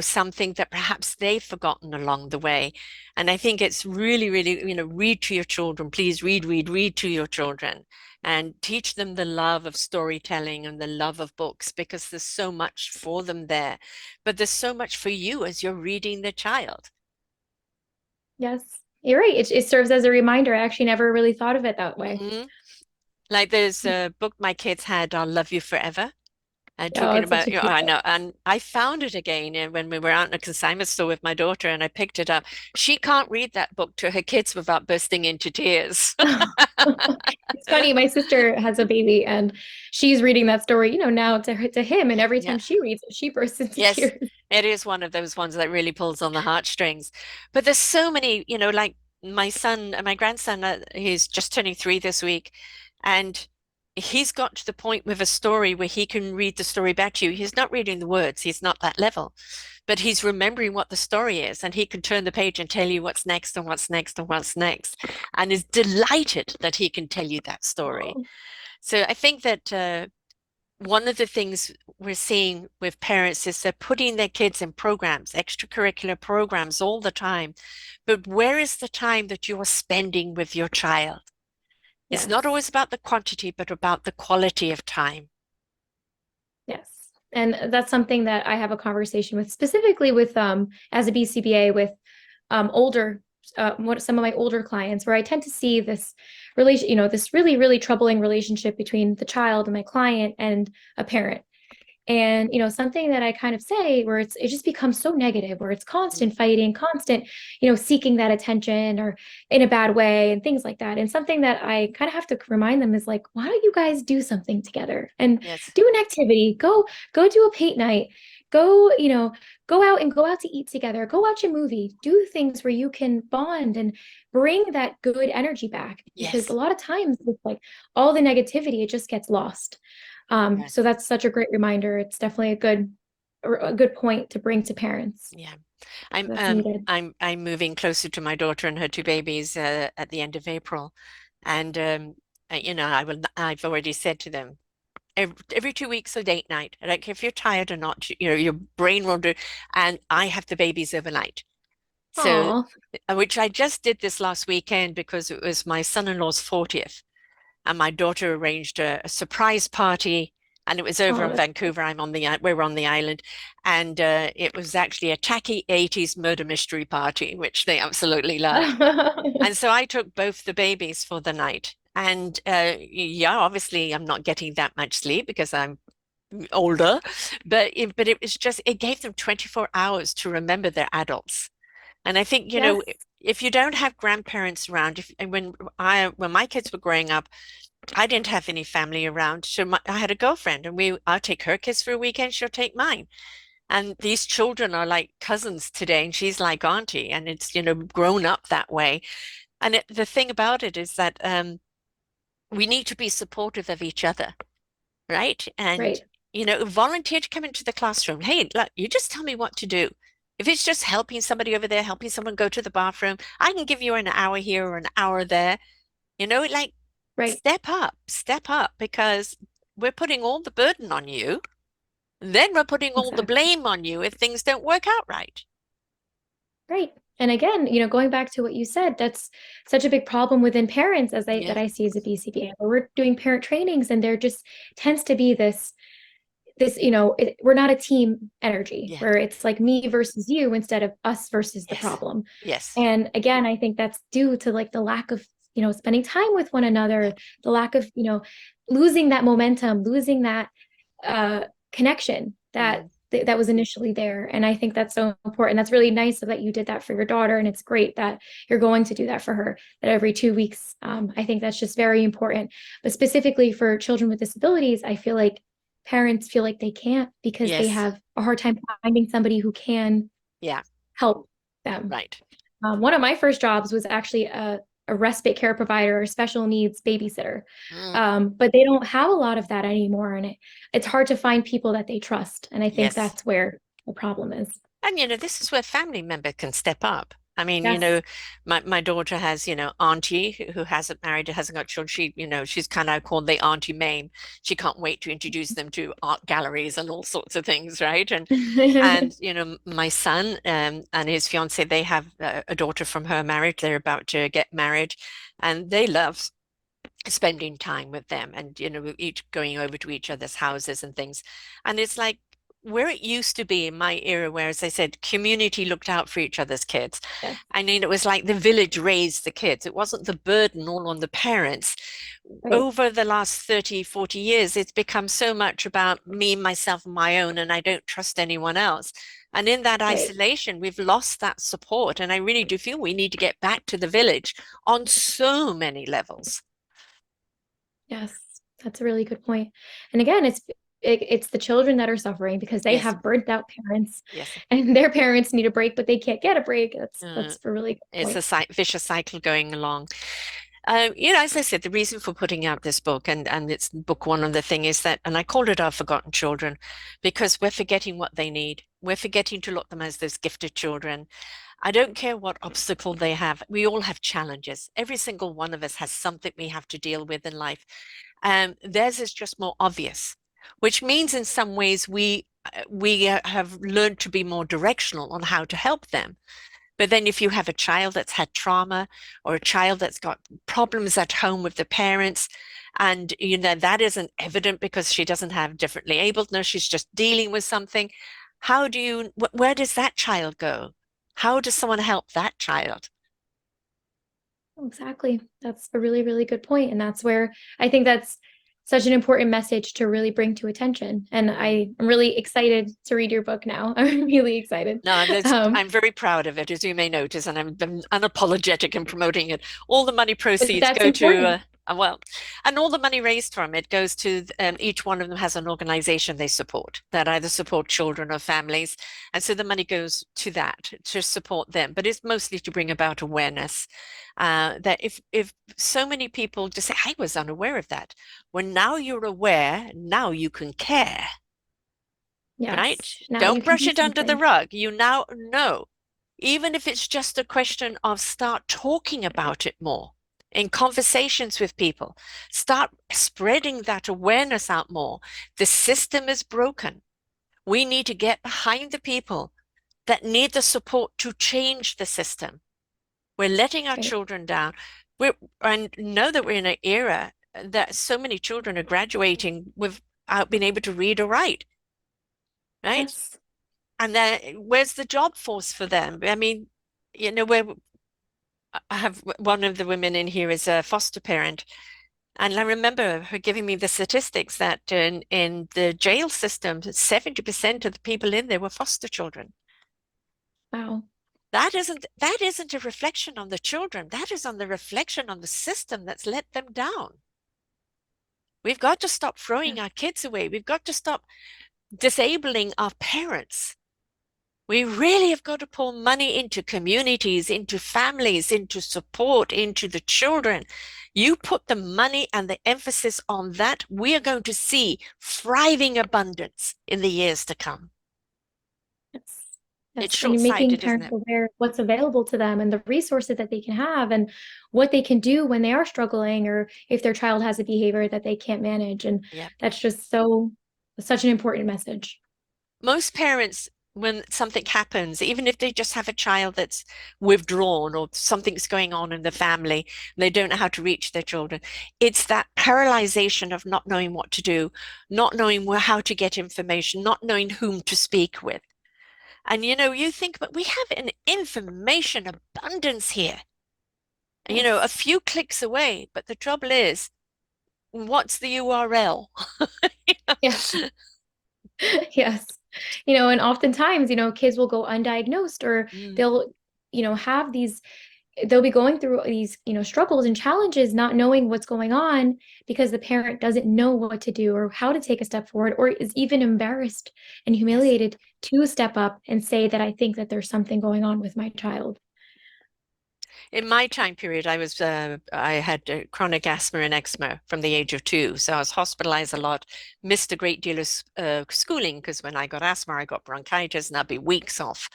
something that perhaps they've forgotten along the way. And I think it's really, really, read to your children. Please read, read, read to your children and teach them the love of storytelling and the love of books because there's so much for them there. But there's so much for you as you're reading the child. Yes. You're right. It serves as a reminder. I actually never really thought of it that way. Hmm. Like there's a book my kids had, I'll Love You Forever. And Oh, talking it's such about, a cute I book. know, and I found it again when we were out in a consignment store with my daughter and I picked it up. She can't read that book to her kids without bursting into tears. It's funny. My sister has a baby and she's reading that story, now to him. And every Yeah. time she reads it, she bursts into Yes, tears. it is one of those ones that really pulls on the heartstrings. But there's so many, like my grandson, he's just turning 3 this week, and he's got to the point with a story where he can read the story back to you. He's not reading the words, he's not that level, but he's remembering what the story is, and he can turn the page and tell you what's next and what's next and what's next, and is delighted that he can tell you that story. Oh, So I think that one of the things we're seeing with parents is they're putting their kids in programs, extracurricular programs all the time. But where is the time that you are spending with your child? It's not yes. always about the quantity, but about the quality of time. Yes. And that's something that I have a conversation with specifically with as a BCBA with older what some of my older clients where I tend to see this relation, this really, really troubling relationship between the child and my client and a parent. And something that I kind of say where it just becomes so negative, where it's constant fighting, constant seeking that attention or in a bad way and things like that. And something that I kind of have to remind them is like, why don't you guys do something together and Yes. do an activity? Go do a paint night. Go, go out to eat together. Go watch a movie. Do things where you can bond and bring that good energy back, because a Yes. lot of times with like all the negativity, it just gets lost. Yes. So that's such a great reminder. It's definitely a good point to bring to parents. Yeah. I'm That's um needed. I'm moving closer to my daughter and her 2 babies at the end of April. And I've already said to them, every 2 weeks a date night. Like if you're tired or not, your brain will do. And I have the babies overnight. So, Oh, which I just did this last weekend because it was my son-in-law's 40th, and my daughter arranged a surprise party, and it was over oh, in Vancouver. We were on the island, and it was actually a tacky 80s murder mystery party, which they absolutely loved. And so I took both the babies for the night. And yeah, obviously I'm not getting that much sleep because I'm older, but it was just, it gave them 24 hours to remember they're adults. And I think, Yes. if you don't have grandparents around, if and when my kids were growing up, I didn't have any family around. So I had a girlfriend, and I'll take her kids for a weekend, she'll take mine. And these children are like cousins today, and she's like auntie, and it's, grown up that way. And the thing about it is that we need to be supportive of each other, right? And, Right. volunteer to come into the classroom. Hey, look, you just tell me what to do. If it's just helping somebody over there, helping someone go to the bathroom, I can give you an hour here or an hour there. Like Right. step up, because we're putting all the burden on you. Then we're putting all the Exactly. blame on you if things don't work out right. Right. And again, going back to what you said, that's such a big problem within parents as I Yeah. that I see as a BCBA. We're doing parent trainings and there just tends to be this, we're not a team energy Yeah. where it's like me versus you instead of us versus the Yes. problem. Yes. And again, I think that's due to like the lack of, spending time with one Yeah. another, the lack of, losing that momentum, losing that uh, connection Mm. that was initially there. And I think that's so important. That's really nice that you did that for your daughter, and it's great that you're going to do that for her. That every 2 weeks, I think that's just very important. But specifically for children with disabilities, I feel like parents feel like they can't because they Yes. have a hard time finding somebody who can Yeah. help them. Right. One of my first jobs was actually a respite care provider or special needs babysitter. Mm. But they don't have a lot of that anymore. And it's hard to find people that they trust. And I think Yes. that's where the problem is. And this is where family member can step up. I mean, Yes. my daughter has, auntie who hasn't married, hasn't got children. She's kind of called the auntie Mame. She can't wait to introduce them to art galleries and all sorts of things, right? And my son and his fiance, they have a daughter from her marriage. They're about to get married, and they love spending time with them, and each going over to each other's houses and things. And it's like where it used to be in my era, where, as I said, community looked out for each other's kids. Yes. I mean, it was like the village raised the kids. It wasn't the burden all on the parents. Right. Over the last 30, 40 years, it's become so much about me, myself, and my own, and I don't trust anyone else. And in that Right. isolation, we've lost that support. And I really do feel we need to get back to the village on so many levels. Yes. That's a really good point. And again, it's the children that are suffering because they Yes, have burnt out parents yes. and their parents need a break, but they can't get a break. That's Uh, that's a really good it's point. a vicious cycle going along. As I said, the reason for putting out this book, and it's book one of the thing is that, and I called it Our Forgotten Children, because we're forgetting what they need. We're forgetting to look at them as those gifted children. I don't care what obstacle they have. We all have challenges. Every single one of us has something we have to deal with in life. Theirs is just more obvious, which means in some ways we have learned to be more directional on how to help them. But then if you have a child that's had trauma, or a child that's got problems at home with the parents, and that isn't evident because she doesn't have differently abledness, she's just dealing with something. Where does that child go? How does someone help that child? Exactly. That's a really, really good point. And that's where I think that's such an important message to really bring to attention. And Mm. I'm really excited to read your book now. I'm really excited. No, Um, I'm very proud of it, as you may notice, and I'm unapologetic in promoting it. All the money but proceeds that's go to, important. well, and all the money raised from it goes to, each one of them has an organization they support that either support children or families. And so the money goes to that, to support them. But it's mostly to bring about awareness, that if so many people just say, I was unaware of that. Well, now you're aware, now you can care. Right? Yes. Now you Don't can brush do it under the something. rug. You now know. Even if it's just a question of start talking about it more in conversations with people, start spreading that awareness out more. The system is broken. We need to get behind the people that need the support to change the system. We're letting our Right. children down. And know that we're in an era that so many children are graduating without being able to read or write, right? Yes. And then where's the job force for them? I mean, where I have one of the women in here is a foster parent. And I remember her giving me the statistics that in the jail system, 70% of the people in there were foster children. Wow. That isn't a reflection on the children. That is on the reflection on the system that's let them down. We've got to stop throwing our kids away. We've got to stop disabling our parents. We really have got to pour money into communities, into families, into support, into the children. You put the money and the emphasis on that, we are going to see thriving abundance in the years to come. Yes. It's Yes. And you're making short-sighted, isn't parents it? aware of what's available to them and the resources that they can have and what they can do when they are struggling or if their child has a behavior that they can't manage. And Yeah. that's just such an important message. Most parents, when something happens, even if they just have a child that's withdrawn or something's going on in the family, they don't know how to reach their children. It's that paralyzation of not knowing what to do, not knowing how to get information, not knowing whom to speak with. And you think, but we have an information abundance here, a Yes. few clicks away. But the trouble is, what's the URL? Yeah. Yes. And oftentimes, kids will go undiagnosed or Mm, they'll, have they'll be going through these, struggles and challenges, not knowing what's going on because the parent doesn't know what to do or how to take a step forward, or is even embarrassed and yes. humiliated to step up and say that I think that there's something going on with my child. In my time period, I had chronic asthma and eczema from the age of 2, so I was hospitalized a lot, missed a great deal of schooling because when I got asthma, I got bronchitis, and I'd be weeks off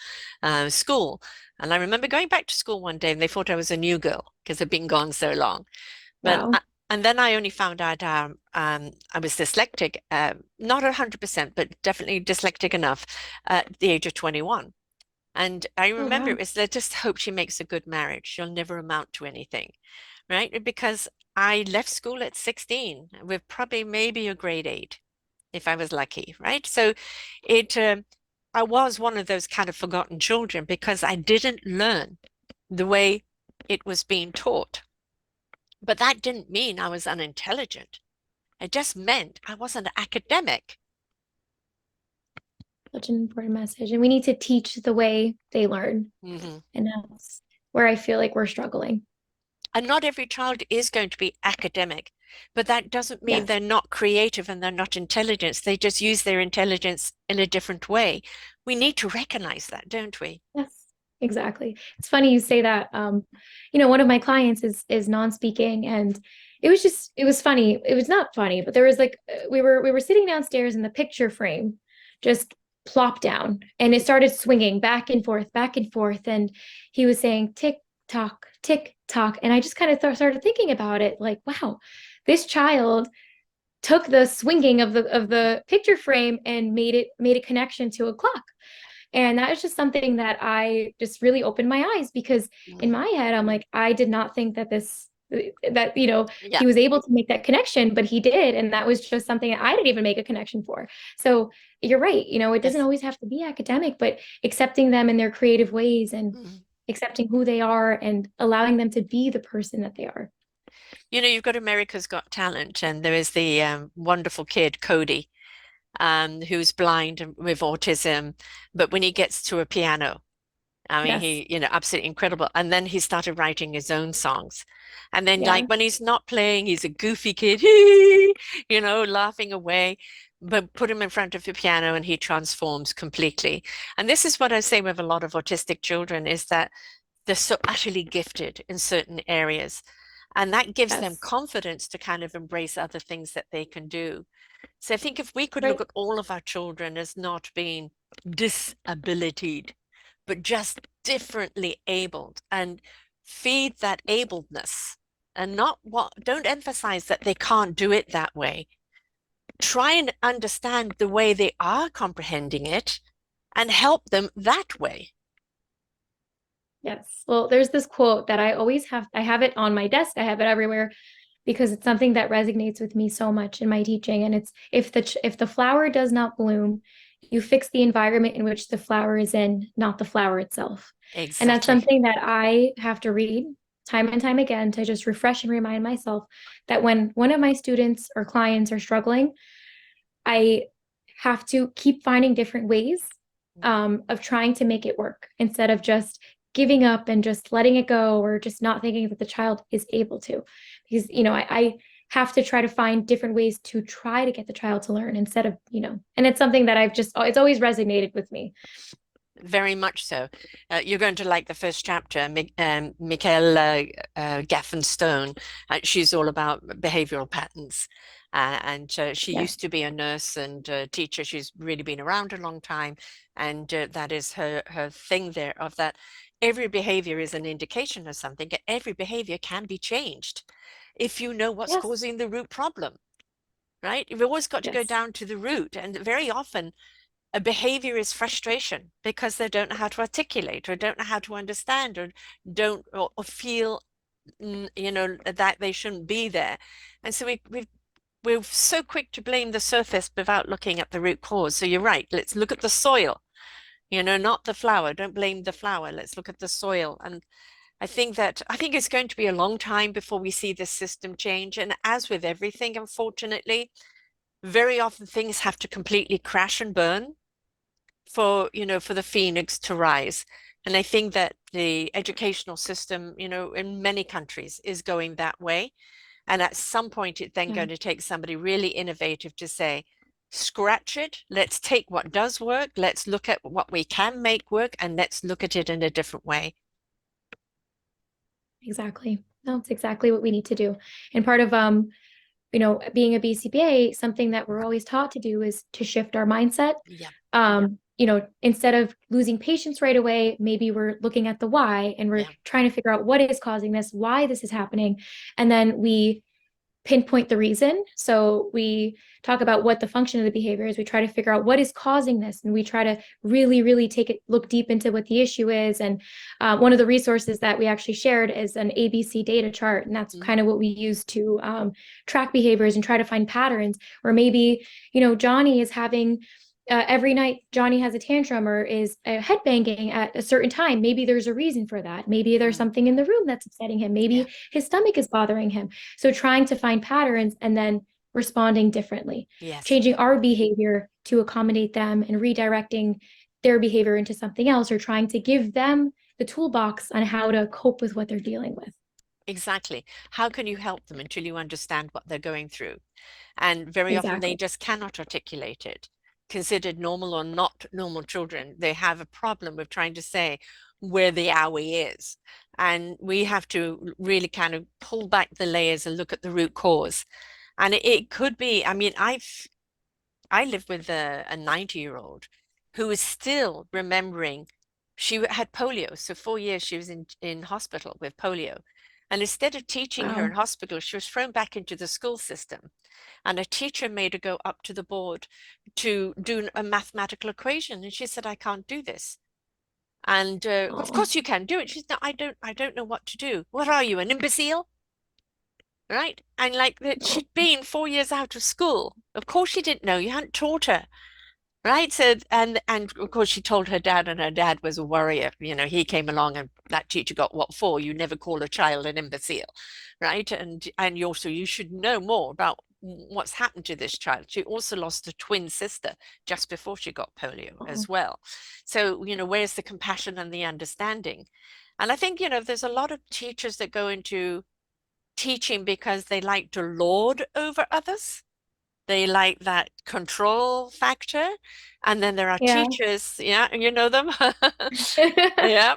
school. And I remember going back to school one day, and they thought I was a new girl because I'd been gone so long. But Wow. and then I only found out I was dyslexic, not 100%, but definitely dyslexic enough at the age of 21. And I Oh, remember wow. it was, let's just hope she makes a good marriage. She'll never amount to anything, right? Because I left school at 16 with probably maybe a grade 8 if I was lucky, right? So it, I was one of those kind of forgotten children because I didn't learn the way it was being taught. But that didn't mean I was unintelligent. It just meant I wasn't an academic. Such an important message. And we need to teach the way they learn. Mhm. And that's where I feel like we're struggling. And not every child is going to be academic, but that doesn't mean Yes. they're not creative and they're not intelligent. They just use their intelligence in a different way. We need to recognize that, don't we? Yes, exactly. It's funny you say that. One of my clients is non-speaking, and it was funny. It was not funny, but there was like we were sitting downstairs and the picture frame just plopped down and it started swinging back and forth, and he was saying tick tock, and I just kind of started thinking about it, like, wow, this child took the swinging of the picture frame and made a connection to a clock. And that is just something that I just really opened my eyes, because in Mm. my head, I'm like, I did not think that Yeah. he was able to make that connection, but he did. And that was just something that I didn't even make a connection for. So you're right. It doesn't Yes. always have to be academic, but accepting them in their creative ways and Mhm. accepting who they are and allowing them to be the person that they are. You've got America's Got Talent, and there is the wonderful kid, Cody, who's blind and with autism, but when he gets to a piano, I mean, Yes. absolutely incredible. And then he started writing his own songs. And then, Yeah. like, when he's not playing, he's a goofy kid, laughing away. But put him in front of the piano and he transforms completely. And this is what I say with a lot of autistic children is that they're so utterly gifted in certain areas. And that gives them Yes. confidence to kind of embrace other things that they can do. So I think if we could look Right. at all of our children as not being disabilitied, but just differently abled and feed that abledness and don't emphasize that they can't do it that way. Try and understand the way they are comprehending it and help them that way. Yes. Well, there's this quote that I have it on my desk. I have it everywhere because it's something that resonates with me so much in my teaching. And it's, if the flower does not bloom, you fix the environment in which the flower is in, not the flower itself. And that's Exactly. something that I have to read time and time again to just refresh and remind myself that when one of my students or clients are struggling, I have to keep finding different ways of trying to make it work instead of just giving up and just letting it go, or just not thinking that the child is able to. Because, I have to try to find different ways to try to get the child to learn instead of, and it's something that it's always resonated with me. Very much so. You're going to like the first chapter, Michael Gaffin Stone. She's all about behavioral patterns. And she Yeah. used to be a nurse and a teacher. She's really been around a long time. And that is her thing there, of that every behavior is an indication of something. Every behavior can be changed if you know what's Yes. causing the root problem, right? You've always got to go Yes. down to the root. And very often, a behavior is frustration because they don't know how to articulate or don't know how to understand or don't or feel that they shouldn't be there. And so we're so quick to blame the surface without looking at the root cause. So you're right, let's look at the soil, not the flower. Don't blame the flower, let's look at the soil. And I think it's going to be a long time before we see this system change. And as with everything, unfortunately, very often things have to completely crash and burn for the phoenix to rise. And I think that the educational system, in many countries is going that way. And at some point, it's then Yeah. going to take somebody really innovative to say, scratch it, let's take what does work, let's look at what we can make work, and let's look at it in a different way. Exactly. No, it's exactly what we need to do. And part of being a BCBA, something that we're always taught to do is to shift our mindset. Yeah. Instead of losing patience right away, maybe we're looking at the why, and we're Yeah. trying to figure out what is causing this, why this is happening. And then we pinpoint the reason. So we talk about what the function of the behavior is. We try to figure out what is causing this, and we try to really, really look deep into what the issue is. And one of the resources that we actually shared is an ABC data chart, and that's kind of what we use to track behaviors and try to find patterns. Or maybe, Johnny is having every night Johnny has a tantrum or is headbanging at a certain time. Maybe there's a reason for that. Maybe there's something in the room that's upsetting him. Maybe his stomach is bothering him. So trying to find patterns and then responding differently, Yes. changing our behavior to accommodate them and redirecting their behavior into something else, or trying to give them the toolbox on how to cope with what they're dealing with. Exactly. How can you help them until you understand what they're going through? And very often they Exactly. just cannot articulate it. Considered normal or not normal children, they have a problem with trying to say where the owie is. And we have to really kind of pull back the layers and look at the root cause. And it could be, I mean, I live with a 90-year-old who is still remembering she had polio. So 4 years she was in hospital with polio. And instead of teaching her in Wow. hospital, she was thrown back into the school system. And a teacher made her go up to the board to do a mathematical equation. And she said, I can't do this. And of Oh. course you can do it. She said, no, I don't know what to do. What are you, an imbecile? Right? And like that, Oh. she'd been 4 years out of school. Of course she didn't know. You hadn't taught her. Right. So, and of course she told her dad, and her dad was a warrior. He came along and that teacher got what for? You never call a child an imbecile. Right. And you should know more about what's happened to this child. She also lost a twin sister just before she got polio Oh. as well. So, where's the compassion and the understanding? And I think, there's a lot of teachers that go into teaching because they like to lord over others. They like that control factor. And then there are Yeah. teachers, yeah, you know them. Yeah.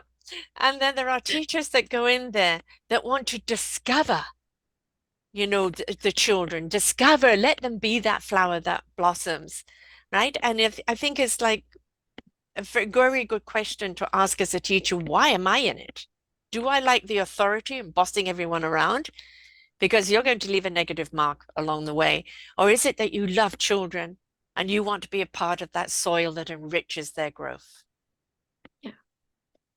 And then there are teachers that go in there that want to discover, the children, discover, let them be that flower that blossoms, right? And if I think it's like a very good question to ask as a teacher, why am I in it? Do I like the authority and bossing everyone around? Because you're going to leave a negative mark along the way. Or is it that you love children and you want to be a part of that soil that enriches their growth? Yeah.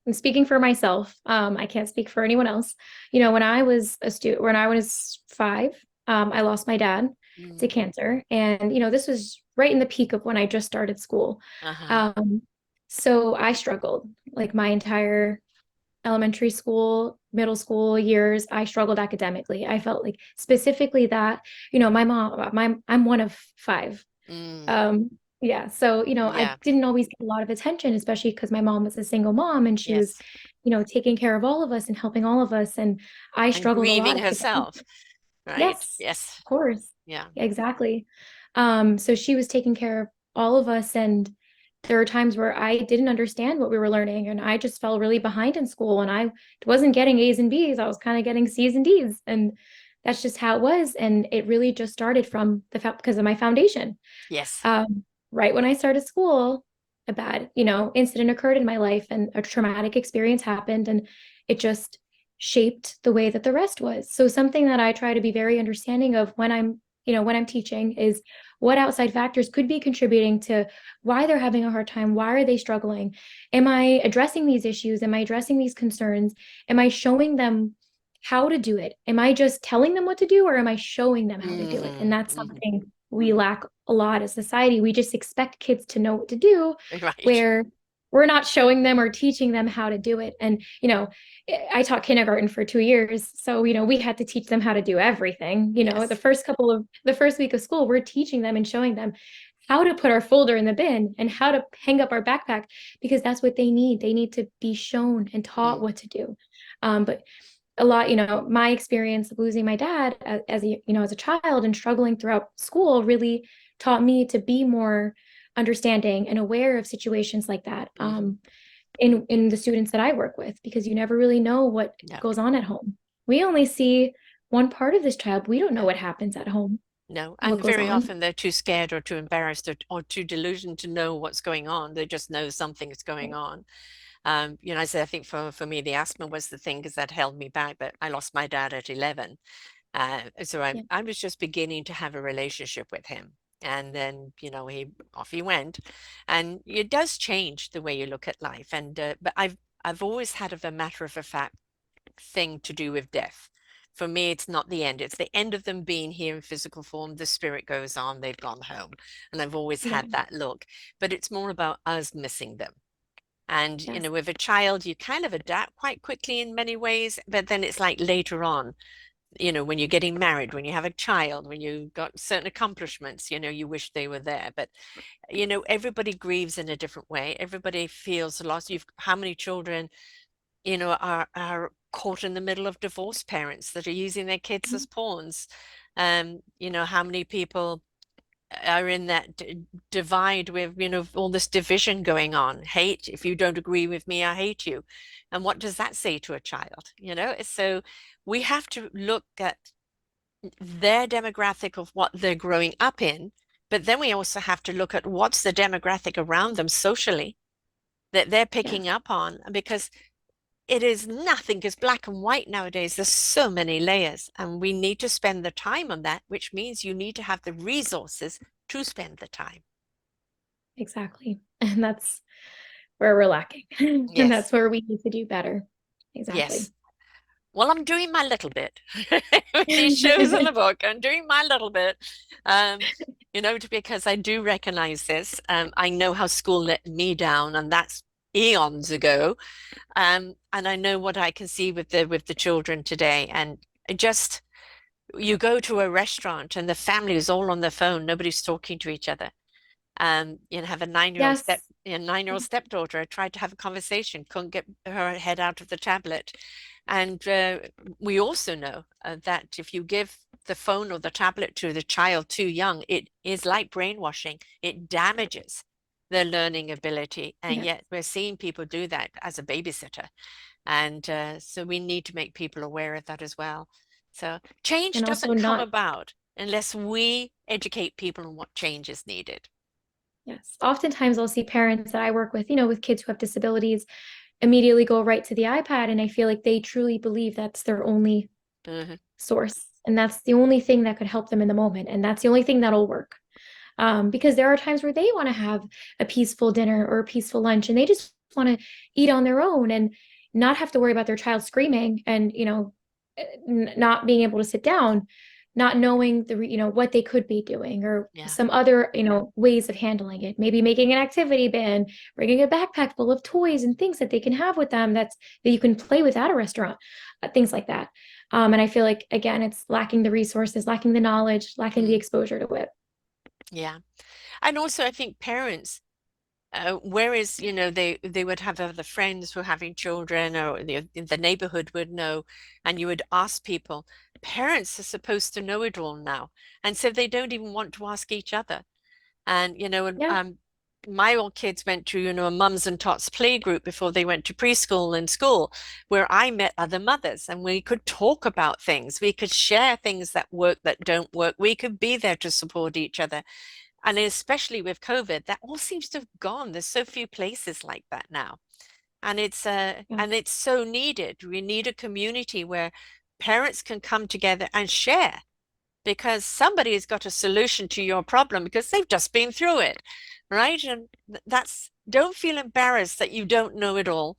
I'm speaking for myself. I can't speak for anyone else. When I was a student, when I was 5, I lost my dad to cancer. And, this was right in the peak of when I just started school. Uh-huh. Um, so I struggled like my entire elementary school, middle school years. I struggled academically. I felt like specifically that, my mom, I'm one of 5. Mm, Um, yeah. So, I yeah. didn't always get a lot of attention, especially because my mom was a single mom and she was, Yes. taking care of all of us and helping all of us. And I And struggled a lot grieving at the beginning. herself, right? Yes, Yes. of course. Yeah. Exactly. So she was taking care of all of us, and there were times where I didn't understand what we were learning, and I just fell really behind in school, and I wasn't getting A's and B's. I was kind of getting C's and D's, and that's just how it was. And it really just started from because of my foundation. Yes. Right when I started school, a bad, incident occurred in my life, and a traumatic experience happened, and it just shaped the way that the rest was. So something that I try to be very understanding of when I'm teaching is what outside factors could be contributing to why they're having a hard time. Why are they struggling? Am I addressing these issues? Am I addressing these concerns? Am I showing them how to do it? Am I just telling them what to do, or am I showing them how to do it? And that's something we lack a lot as society. We just expect kids to know what to do, Right. where we're not showing them or teaching them how to do it. And, I taught kindergarten for 2 years. So, we had to teach them how to do everything. Yes. The first week of school, we're teaching them and showing them how to put our folder in the bin and how to hang up our backpack, because that's what they need. They need to be shown and taught what to do. But a lot, my experience of losing my dad as a child and struggling throughout school really taught me to be more understanding and aware of situations like that, in the students that I work with, because you never really know what No. goes on at home. We only see one part of this child. We don't know what happens at home, No. what And goes very on. often they're too scared or too embarrassed or too delusioned to know what's going on. They just know something is going on. I say, I think for me, the asthma was the thing because that held me back, but I lost my dad at 11. So Yeah. I was just beginning to have a relationship with him. And then, off he went. And it does change the way you look at life. And, but I've always had a matter of a fact thing to do with death. For me, it's not the end. It's the end of them being here in physical form. The spirit goes on, they've gone home. And I've always Yeah. had that look. But it's more about us missing them. And, Yes. with a child, you kind of adapt quite quickly in many ways, but then it's like later on, when you're getting married, when you have a child, when you've got certain accomplishments, you wish they were there. But, everybody grieves in a different way. Everybody feels lost. How many children, are caught in the middle of divorced parents that are using their kids Mhm. as pawns? How many people are in that divide with, all this division going on. Hate, if you don't agree with me, I hate you. And what does that say to a child? So we have to look at their demographic of what they're growing up in, but then we also have to look at what's the demographic around them socially that they're Yeah, picking up on, because it is nothing as black and white nowadays. There's so many layers, and we need to spend the time on that, which means you need to have the resources to spend the time. exactly. And that's where we're lacking. And Yes, that's where we need to do better. Exactly. yes. Well, I'm doing my little bit. With these shows in the book, I'm doing my little bit. Because I do recognize this. I know how school let me down, and that's eons ago. And I know what I can see with the children today. And it just you go to a restaurant and the family is all on their phone, nobody's talking to each other. Have a Yes. 9-year-old stepdaughter. I tried to have a conversation, couldn't get her head out of the tablet. And we also know that if you give the phone or the tablet to the child too young, it is like brainwashing. It damages their learning ability. And Yes. yet we're seeing people do that as a babysitter. And so we need to make people aware of that as well. So change And also doesn't come not, about unless we educate people on what change is needed. yes. Oftentimes I'll see parents that I work with, with kids who have disabilities, immediately go right to the iPad. And I feel like they truly believe that's their only Mhm. source. And that's the only thing that could help them in the moment. And that's the only thing that'll work. Because there are times where they want to have a peaceful dinner or a peaceful lunch, and they just want to eat on their own and not have to worry about their child screaming and not being able to sit down, not knowing what they could be doing, or Yeah. some other ways of handling it. Maybe making an activity bin, bringing a backpack full of toys and things that they can have with them, that you can play with at a restaurant, things like that. And I feel like, again, it's lacking the resources, lacking the knowledge, lacking the Mm. exposure to it. Yeah. And also, I think parents, Whereas, they would have other friends who are having children, or the neighborhood would know, and you would ask people. Parents are supposed to know it all now, and so they don't even want to ask each other. And Yeah. my old kids went to a mums and tots play group before they went to preschool and school, where I met other mothers, and we could talk about things. We could share things that work, that don't work. We could be there to support each other. And especially with COVID, that all seems to have gone. There's so few places like that now. Yeah. And it's so needed. We need a community where parents can come together and share, because somebody's got a solution to your problem because they've just been through it, right? And that's, don't feel embarrassed that you don't know it all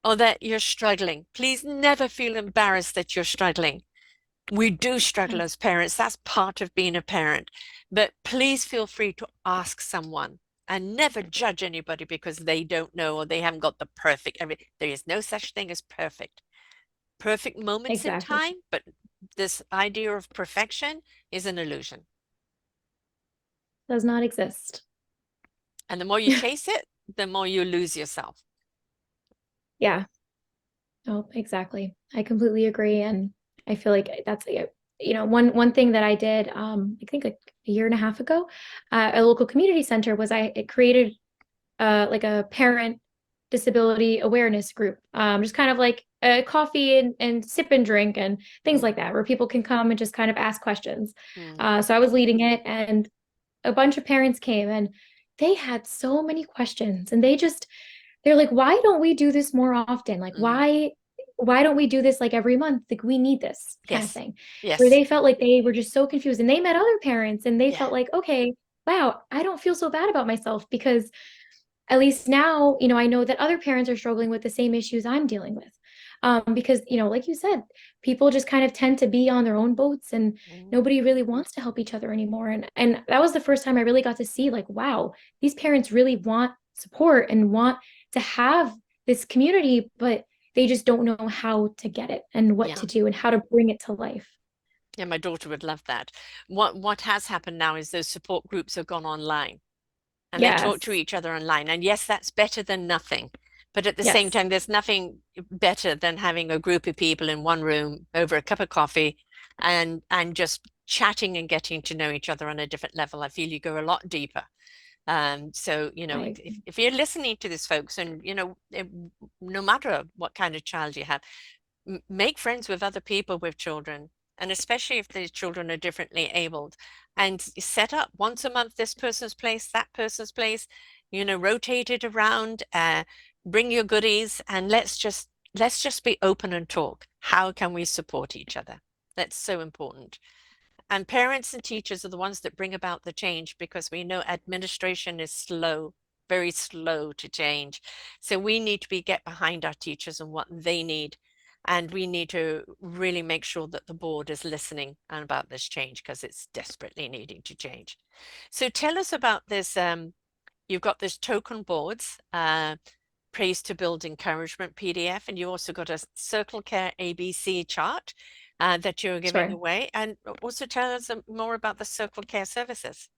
or that you're struggling. Please never feel embarrassed that you're struggling. We do struggle Yeah. as parents. That's part of being a parent. But please feel free to ask someone, and never judge anybody because they don't know or they haven't got the perfect every. There is no such thing as perfect moments in Exactly. time, but this idea of perfection is an illusion. Does not exist. And the more you chase it, the more you lose yourself. Yeah. Oh, exactly. I completely agree. And I feel like that's, one thing that I did, I think like a year and a half ago, a local community center was it created like a parent disability awareness group, just kind of like a coffee and sip and drink and things Mm, like that, where people can come and just kind of ask questions. mm, So I was leading it, and a bunch of parents came, and they had so many questions, and they're like, why don't we do this more often? Like, mm. why don't we do this like every month? Like, we need this kind of Yes. thing. Where Yes. they felt like they were just so confused, and they met other parents, and they Yeah. felt like, okay, wow, I don't feel so bad about myself, because at least now, I know that other parents are struggling with the same issues I'm dealing with. Because, like you said, people just kind of tend to be on their own boats, and Mm, nobody really wants to help each other anymore. And that was the first time I really got to see, like, wow, these parents really want support and want to have this community, but they just don't know how to get it and what yeah. to do and how to bring it to life. Yeah, my daughter would love that. What has happened now is those support groups have gone online, and they talk to Yes. each other online. And yes, that's better than nothing. But at the same Yes. time, there's nothing better than having a group of people in one room over a cup of coffee, and just chatting and getting to know each other on a different level. I feel you go a lot deeper. So, I if you're listening to this, folks, and, no matter what kind of child you have, make friends with other people with children, and especially if the children are differently abled, and set up once a month this person's place, that person's place, rotate it around, bring your goodies, and let's just be open and talk. How can we support each other? That's so important. And parents and teachers are the ones that bring about the change, because we know administration is slow, very slow to change. So we need to get behind our teachers and what they need. And we need to really make sure that the board is listening about this change, because it's desperately needing to change. So tell us about this. You've got this token boards, praise to build encouragement PDF, and you also got a circle care ABC chart that you're giving Sure. away. And also tell us more about the circle care services.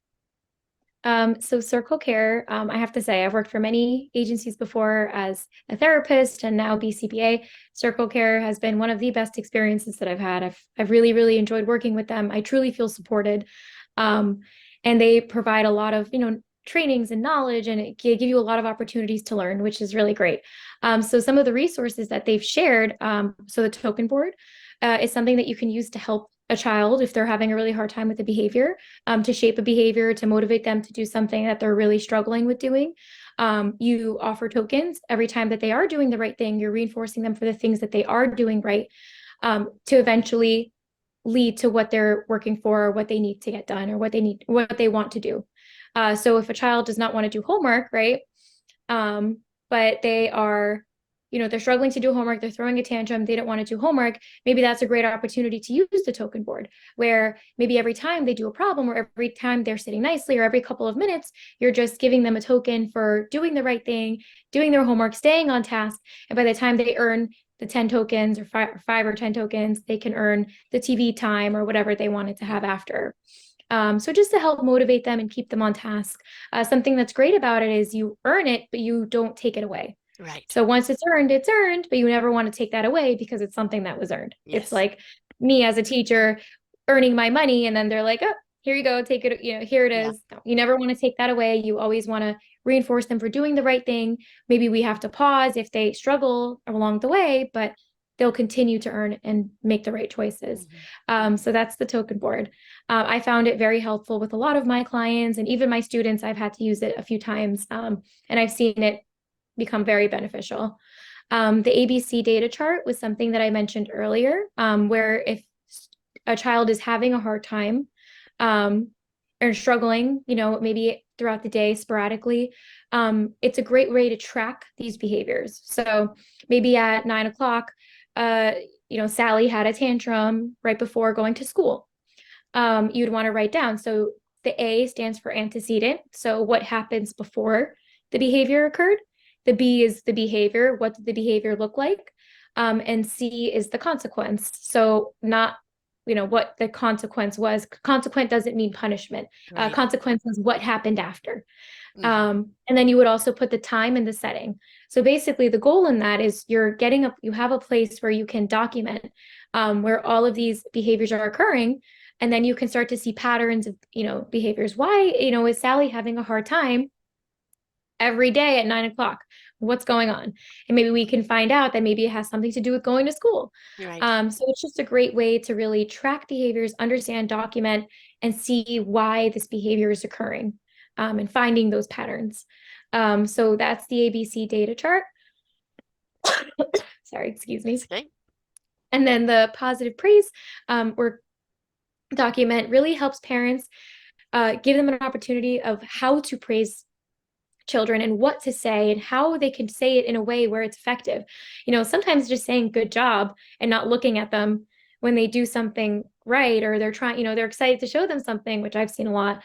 So Circle Care, I have to say, I've worked for many agencies before as a therapist and now BCBA. Circle Care has been one of the best experiences that I've had. I've really, really enjoyed working with them. I truly feel supported. Um, and they provide a lot of, trainings and knowledge, and it give you a lot of opportunities to learn, which is really great. So some of the resources that they've shared, so the token board is something that you can use to help a child if they're having a really hard time with the behavior, to shape a behavior, to motivate them to do something that they're really struggling with doing. You offer tokens every time that they are doing the right thing. You're reinforcing them for the things that they are doing right, to eventually lead to what they're working for, or what they need to get done, or what they want to do. So if a child does not want to do homework, right? But they are, they're struggling to do homework, they're throwing a tantrum, they don't want to do homework, maybe that's a great opportunity to use the token board, where maybe every time they do a problem, or every time they're sitting nicely, or every couple of minutes, you're just giving them a token for doing the right thing, doing their homework, staying on task. And by the time they earn the 10 tokens, or five or 10 tokens, they can earn the TV time or whatever they wanted to have after. So just to help motivate them and keep them on task. Something that's great about it is you earn it, but you don't take it away. Right. So once it's earned, but you never want to take that away because it's something that was earned. It's Yes. like me as a teacher earning my money, and then they're like, oh, here you go, take it, here it Yeah. is. No, you never want to take that away. You always want to reinforce them for doing the right thing. Maybe we have to pause if they struggle along the way, but they'll continue to earn and make the right choices. So that's the token board. I found it very helpful with a lot of my clients and even my students. I've had to use it a few times, and I've seen it become very beneficial. The ABC data chart was something that I mentioned earlier, where if a child is having a hard time or struggling, maybe throughout the day sporadically, it's a great way to track these behaviors. So maybe at 9 o'clock, Sally had a tantrum right before going to school. You'd want to write down. So the A stands for antecedent. So what happens before the behavior occurred? The B is the behavior. What did the behavior look like? And C is the consequence. So not, what the consequence was. Consequent doesn't mean punishment. Right. Consequence is what happened after. Mm-hmm. And then you would also put the time and the setting. So basically the goal in that is you have a place where you can document where all of these behaviors are occurring. And then you can start to see patterns of, behaviors. Why, is Sally having a hard time every day at 9 o'clock? What's going on? And maybe we can find out that maybe it has something to do with going to school. You're right. So it's just a great way to really track behaviors, understand, document, and see why this behavior is occurring, and finding those patterns. So that's the ABC data chart. Sorry, excuse me. Okay. And then the positive praise or document really helps parents give them an opportunity of how to praise children and what to say and how they can say it in a way where it's effective. Sometimes just saying good job and not looking at them when they do something right, or they're trying, they're excited to show them something, which I've seen a lot,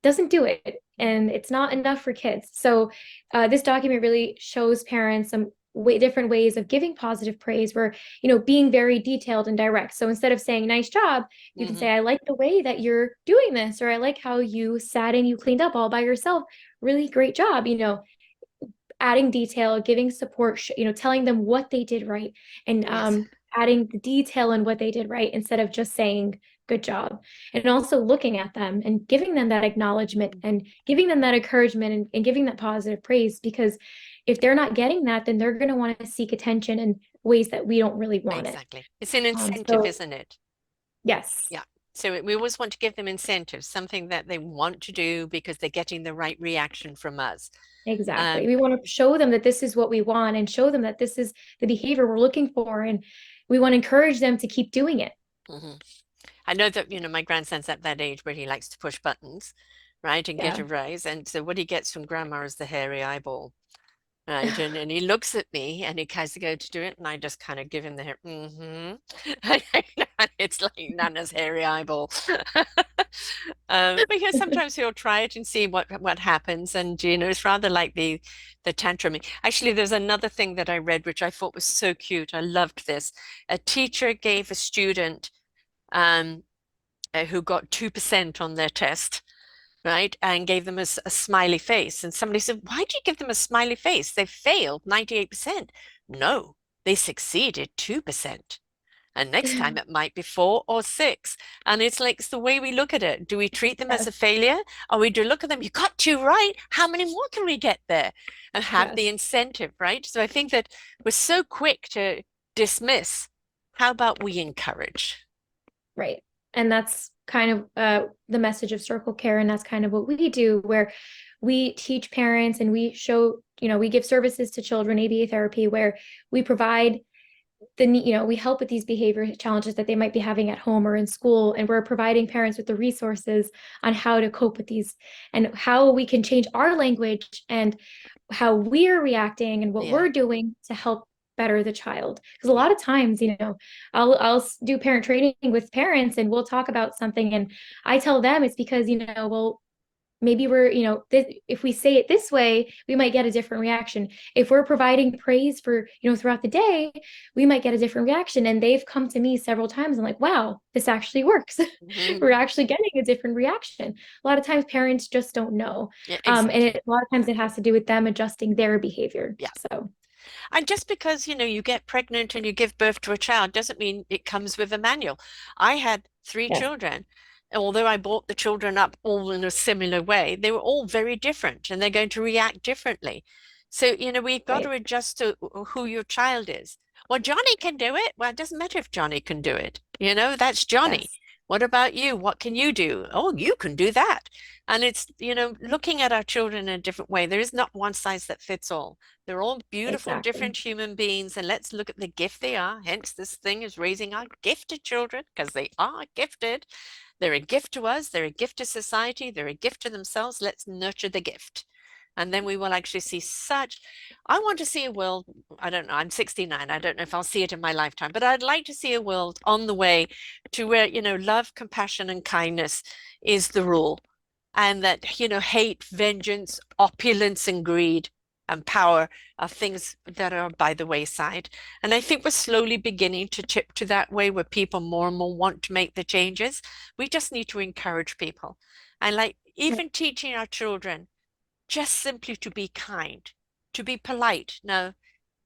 doesn't do it. And it's not enough for kids. So this document really shows parents some different ways of giving positive praise where, being very detailed and direct. So instead of saying nice job, you can Mm-hmm. say, I like the way that you're doing this, or I like how you sat and you cleaned up all by yourself. Really great job. Adding detail, giving support, telling them what they did right, and Yes. adding the detail in what they did right instead of just saying good job. And also looking at them and giving them that acknowledgement and giving them that encouragement, and giving that positive praise, because if they're not getting that, then they're going to want to seek attention in ways that we don't really want it. Exactly. It's an incentive, So isn't it? yes. Yeah. So we always want to give them incentives, something that they want to do because they're getting the right reaction from us. Exactly. Um, We want to show them that this is what we want, and show them that this is the behavior we're looking for. And we want to encourage them to keep doing it. mhm. I know that, my grandson's at that age where he likes to push buttons, right, and get Yeah. a raise. And so what he gets from grandma is the hairy eyeball. Right. And he looks at me and he has to go to do it. And I just kind of give him the hair. It's like Nana's hairy eyeball. Because sometimes he'll try it and see what happens. And, it's rather like the tantrum. Actually, there's another thing that I read, which I thought was so cute. I loved this. A teacher gave a student um, who got 2% on their test, right? And gave them a smiley face. And somebody said, why do you give them a smiley face? They failed 98%. No, they succeeded 2%. And next time it might be 4 or 6. And it's like, it's the way we look at it. Do we treat them as a Yes. failure? Or we do look at them, you got 2 right. How many more can we get there? And have the Yes. incentive, right? So I think that we're so quick to dismiss. How about we encourage? Right. And that's kind of the message of circle care. And that's kind of what we do, where we teach parents and we show, we give services to children, ABA therapy, where we provide we help with these behavior challenges that they might be having at home or in school. And we're providing parents with the resources on how to cope with these and how we can change our language and how we're reacting and what Yeah, we're doing to help better the child. Because a yeah. lot of times, I'll do parent training with parents and we'll talk about something and I tell them it's because, well, maybe we're, if we say it this way, we might get a different reaction. If we're providing praise for, throughout the day, we might get a different reaction. And they've come to me several times and like, wow, this actually works. We're actually getting a different reaction. A lot of times parents just don't know. Yeah, And exactly. a lot of times it has to do with them adjusting their behavior. Yeah. So And just because, you get pregnant and you give birth to a child doesn't mean it comes with a manual. I had three yes, children. Although I brought the children up all in a similar way, they were all very different and they're going to react differently. So, we've got right. to adjust to who your child is. Well, Johnny can do it. Well, it doesn't matter if Johnny can do it. That's Johnny. Yes, What about you? What can you do? Oh, you can do that. And it's, looking at our children in a different way. There is not one size that fits all. They're all beautiful, exactly. different human beings, and let's look at the gift they are. Hence, this thing is raising our gifted children because they are gifted. They're a gift to us, they're a gift to society, they're a gift to themselves. Let's nurture the gift. And then we will actually see such. I want to see a world. I don't know. I'm 69. I don't know if I'll see it in my lifetime, but I'd like to see a world on the way to where, love, compassion, and kindness is the rule and that hate, vengeance, opulence, and greed and power are things that are by the wayside. And I think we're slowly beginning to chip to that way where people more and more want to make the changes. We just need to encourage people and like Right. even teaching our children just simply to be kind, to be polite. Now,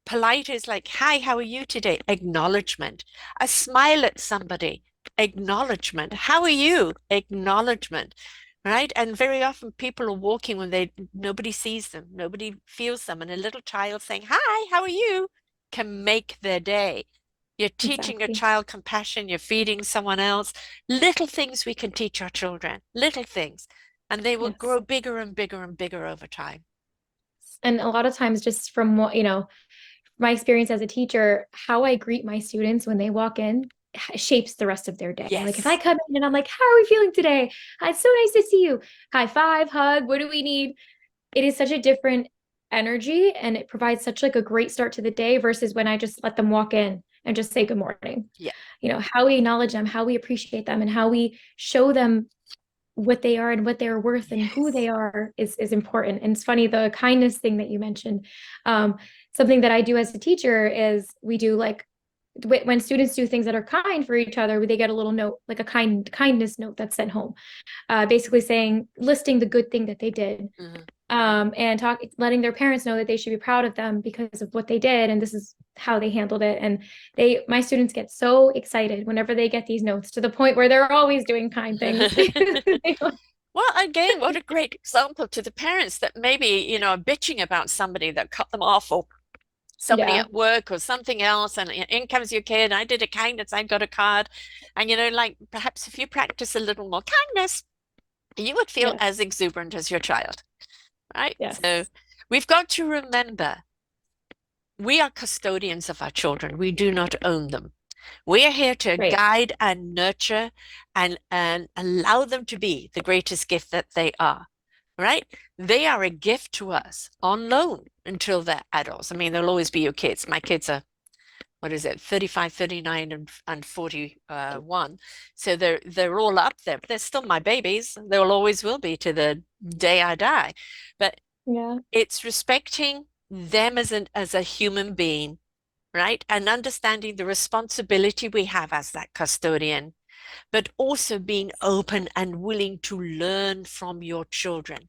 polite is like, hi, how are you today? Acknowledgement. A smile at somebody, acknowledgement. How are you? Acknowledgement. Right. And very often people are walking when nobody sees them, nobody feels them. And a little child saying, hi, how are you? Can make their day. You're teaching a Exactly. child compassion, you're feeding someone else. Little things we can teach our children, little things, and they will Yes. grow bigger and bigger and bigger over time. And a lot of times, just from what, my experience as a teacher, how I greet my students when they walk in shapes the rest of their day. Like if I Yes. come in and I'm like, how are we feeling today? It's so nice to see you. High five, hug. What do we need? It is such a different energy and it provides such like a great start to the day versus when I just let them walk in and just say good morning. Yeah. How we acknowledge them, how we appreciate them, and how we show them what they are and what they're worth and who Yes. they are is important. And it's funny, the kindness thing that you mentioned. Something that I do as a teacher is we do like when students do things that are kind for each other, they get a little note, like a kindness note that's sent home, basically saying, listing the good thing that they did, Mhm. and letting their parents know that they should be proud of them because of what they did, and this is how they handled it. And my students get so excited whenever they get these notes to the point where they're always doing kind things. Well, again, what a great example to the parents that maybe, are bitching about somebody that cut them off or somebody Yeah, at work or something else. And in comes your kid. I did a kindness, I got a card. And, like perhaps if you practice a little more kindness, you would feel yes, as exuberant as your child, right? So yes, we've got to remember we are custodians of our children. We do not own them. We are here to right, guide and nurture and allow them to be the greatest gift that they are, right? They are a gift to us on loan until they're adults. I mean, they'll always be your kids. My kids are, what is it, 35, 39, and 41. So they're all up there. But they're still my babies. They will always will be to the day I die. But yeah, it's respecting them as a human being, right? And understanding the responsibility we have as that custodian, but also being open and willing to learn from your children.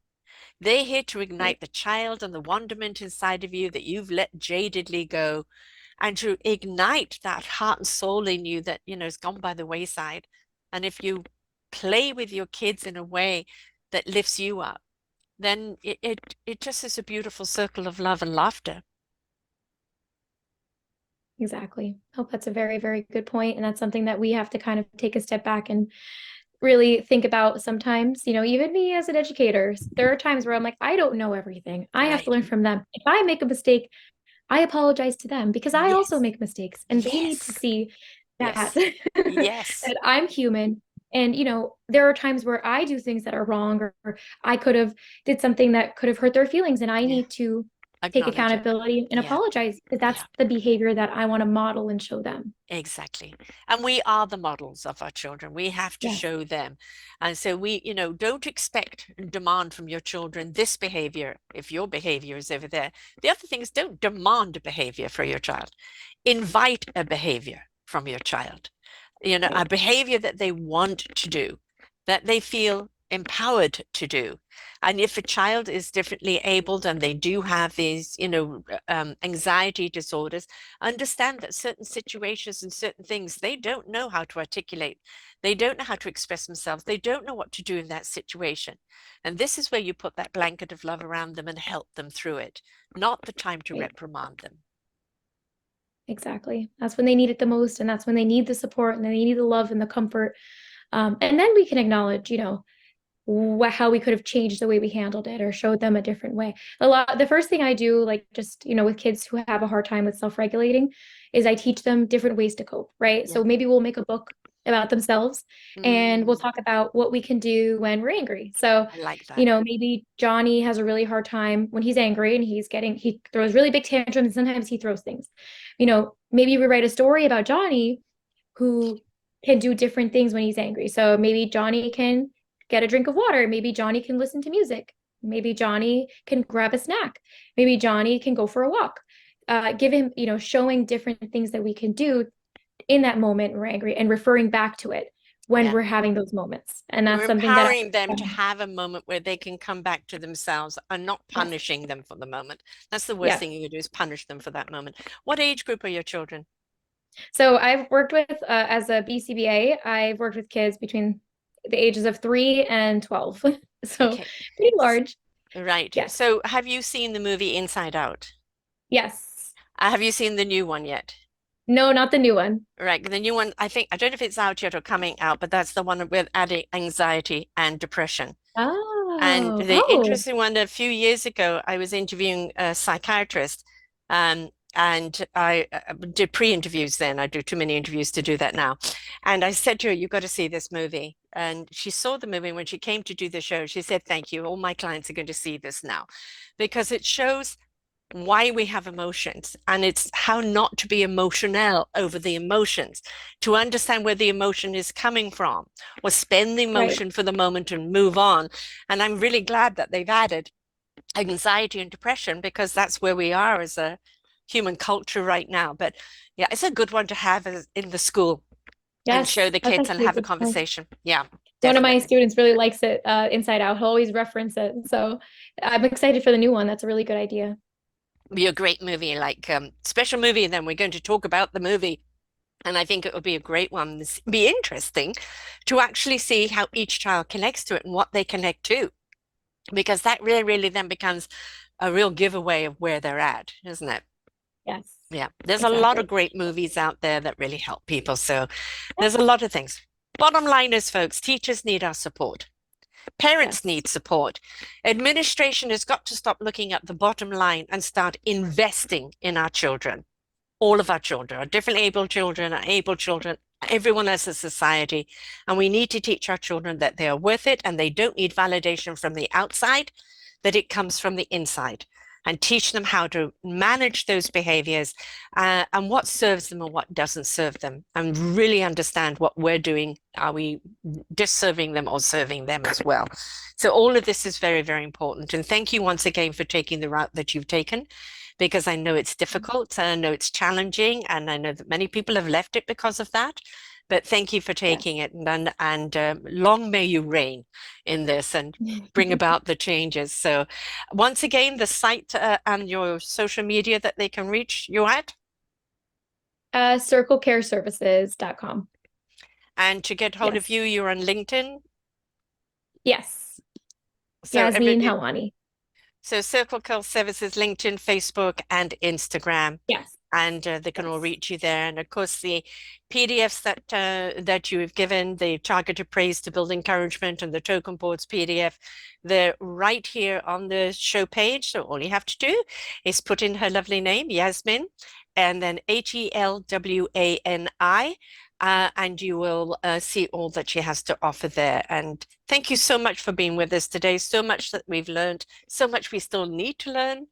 They're here to right, ignite the child and the wonderment inside of you that you've let jadedly go, and to ignite that heart and soul in you that, has gone by the wayside. And if you play with your kids in a way that lifts you up, then it just is a beautiful circle of love and laughter. exactly. Oh, that's a very, very good point. And that's something that we have to kind of take a step back and really think about sometimes. Even me as an educator, there are times where I'm like, I don't know everything. I have to Right. learn from them. If I make a mistake, I apologize to them because I also Yes. make mistakes and they need to Yes. see that Yes. Yes. that I'm human. And there are times where I do things that are wrong, or I could have did something that could have hurt their feelings, and I Yeah. need to take Acknowledge it. accountability and Yeah. apologize, because Yeah. that's the behavior that I want to model and show them. Exactly. And we are the models of our children. We have to Yes. show them. And so we, don't expect and demand from your children this behavior if your behavior is over there. The other thing is don't demand a behavior for your child. Invite a behavior from your child. A Right. behavior that they want to do, that they feel empowered to do. And if a child is differently abled and they do have these, anxiety disorders, understand that certain situations and certain things, they don't know how to articulate. They don't know how to express themselves. They don't know what to do in that situation. And this is where you put that blanket of love around them and help them through it, not the time to Right. reprimand them. Exactly. That's when they need it the most, and that's when they need the support and they need the love and the comfort. And then we can acknowledge, how we could have changed the way we handled it or showed them a different way. The first thing I do, like just, with kids who have a hard time with self-regulating, is I teach them different ways to cope, right? Yeah. So maybe we'll make a book about themselves and we'll Mm, talk about what we can do when we're angry. So, I like that. maybe Johnny has a really hard time when he's angry and he throws really big tantrums and sometimes he throws things. Maybe we write a story about Johnny who can do different things when he's angry. So maybe Johnny can get a drink of water. Maybe Johnny can listen to music. Maybe Johnny can grab a snack. Maybe Johnny can go for a walk. Give him, showing different things that we can do in that moment we're angry and referring back to it when Yeah. we're having those moments. And We're that's something that empowering them to have a moment where they can come back to themselves and not yes, punishing them for the moment. That's the worst yes. thing you can do is punish them for that moment. What age group are your children? So I've worked with, as a BCBA, I've worked with kids between the ages of 3 and 12. So Okay. pretty large. Right. Yes. So have you seen the movie Inside Out? Yes. Have you seen the new one yet? No, not the new one. Right. The new one, I don't know if it's out yet or coming out, but that's the one with adding anxiety and depression. And Oh, the oh, interesting one, a few years ago, I was interviewing a psychiatrist, and I did pre-interviews then. I do too many interviews to do that now. And I said to her, "You've got to see this movie." And she saw the movie. When she came to do the show, she said, "Thank you. All my clients are going to see this now because it shows why we have emotions, and it's how not to be emotional over the emotions, to understand where the emotion is coming from, or spend the right. emotion for the moment and move on." And I'm really glad that they've added anxiety and depression because that's where we are as a human culture right now. But yeah, it's a good one to have in the school and show Yes, the that's kids and actually a have a good point. conversation. Yeah, One of my definitely. students really likes it, Inside Out. He'll always reference it. So I'm excited for the new one. That's a really good idea. Be a great movie, like special movie, and then we're going to talk about the movie. And I think it would be a great one. This be interesting to actually see how each child connects to it and what they connect to, because that really, really then becomes a real giveaway of where they're at, isn't it? Yes, Yeah, there's a lot of exactly. great movies out there that really help people. So Yeah, there's a lot of things. Bottom line is, folks, teachers need our support. Parents yes, need support. Administration has got to stop looking at the bottom line and start investing in our children. All of our children, our differently able children, everyone as a society. And we need to teach our children that they are worth it and they don't need validation from the outside, that it comes from the inside. And teach them how to manage those behaviors, and what serves them and what doesn't serve them, and really understand what we're doing. Are we disserving them or serving them as well? So all of this is very, very important. And thank you once again for taking the route that you've taken, because I know it's difficult, and I know it's challenging, and I know that many people have left it because of that. But thank you for taking yes. it, and long may you reign in this and bring about the changes. So, once again, the site and your social media that they can reach you at, Circlecareservices.com. and to get hold of Yes, you, you're on LinkedIn. yes. So Yasmine Helwani. so Circle Kill Services, LinkedIn, Facebook, and Instagram. Yes, And they can all yes, reach you there. And of course, the PDFs that you have given, the targeted praise to build encouragement and the token boards PDF, they're right here on the show page. So all you have to do is put in her lovely name, Yasmine, and then Helwani, and you will see all that she has to offer there. And thank you so much for being with us today. So much that we've learned, so much we still need to learn.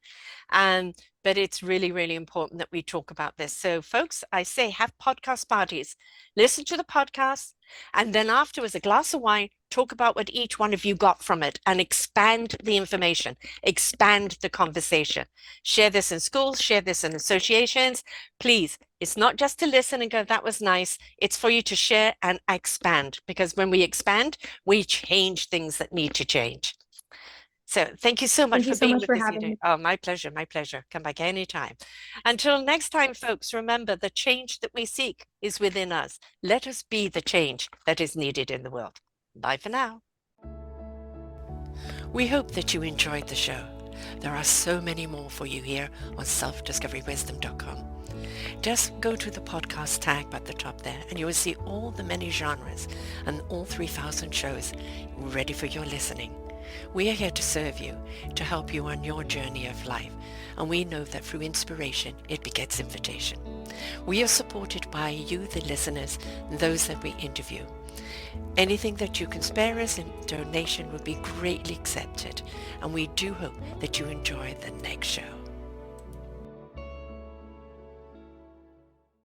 But it's really, really important that we talk about this. So folks, I say have podcast parties, listen to the podcast, and then afterwards a glass of wine, talk about what each one of you got from it and expand the information, expand the conversation. Share this in schools, share this in associations. Please, it's not just to listen and go, that was nice. It's for you to share and expand, because when we expand, we change things that need to change. So thank you so much for being with us today. Oh, my pleasure, my pleasure. Come back anytime. Until next time, folks, remember the change that we seek is within us. Let us be the change that is needed in the world. Bye for now. We hope that you enjoyed the show. There are so many more for you here on selfdiscoverywisdom.com. Just go to the podcast tab at the top there and you will see all the many genres and all 3,000 shows ready for your listening. We are here to serve you, to help you on your journey of life, and we know that through inspiration, it begets invitation. We are supported by you, the listeners, and those that we interview. Anything that you can spare us in donation would be greatly accepted, and we do hope that you enjoy the next show.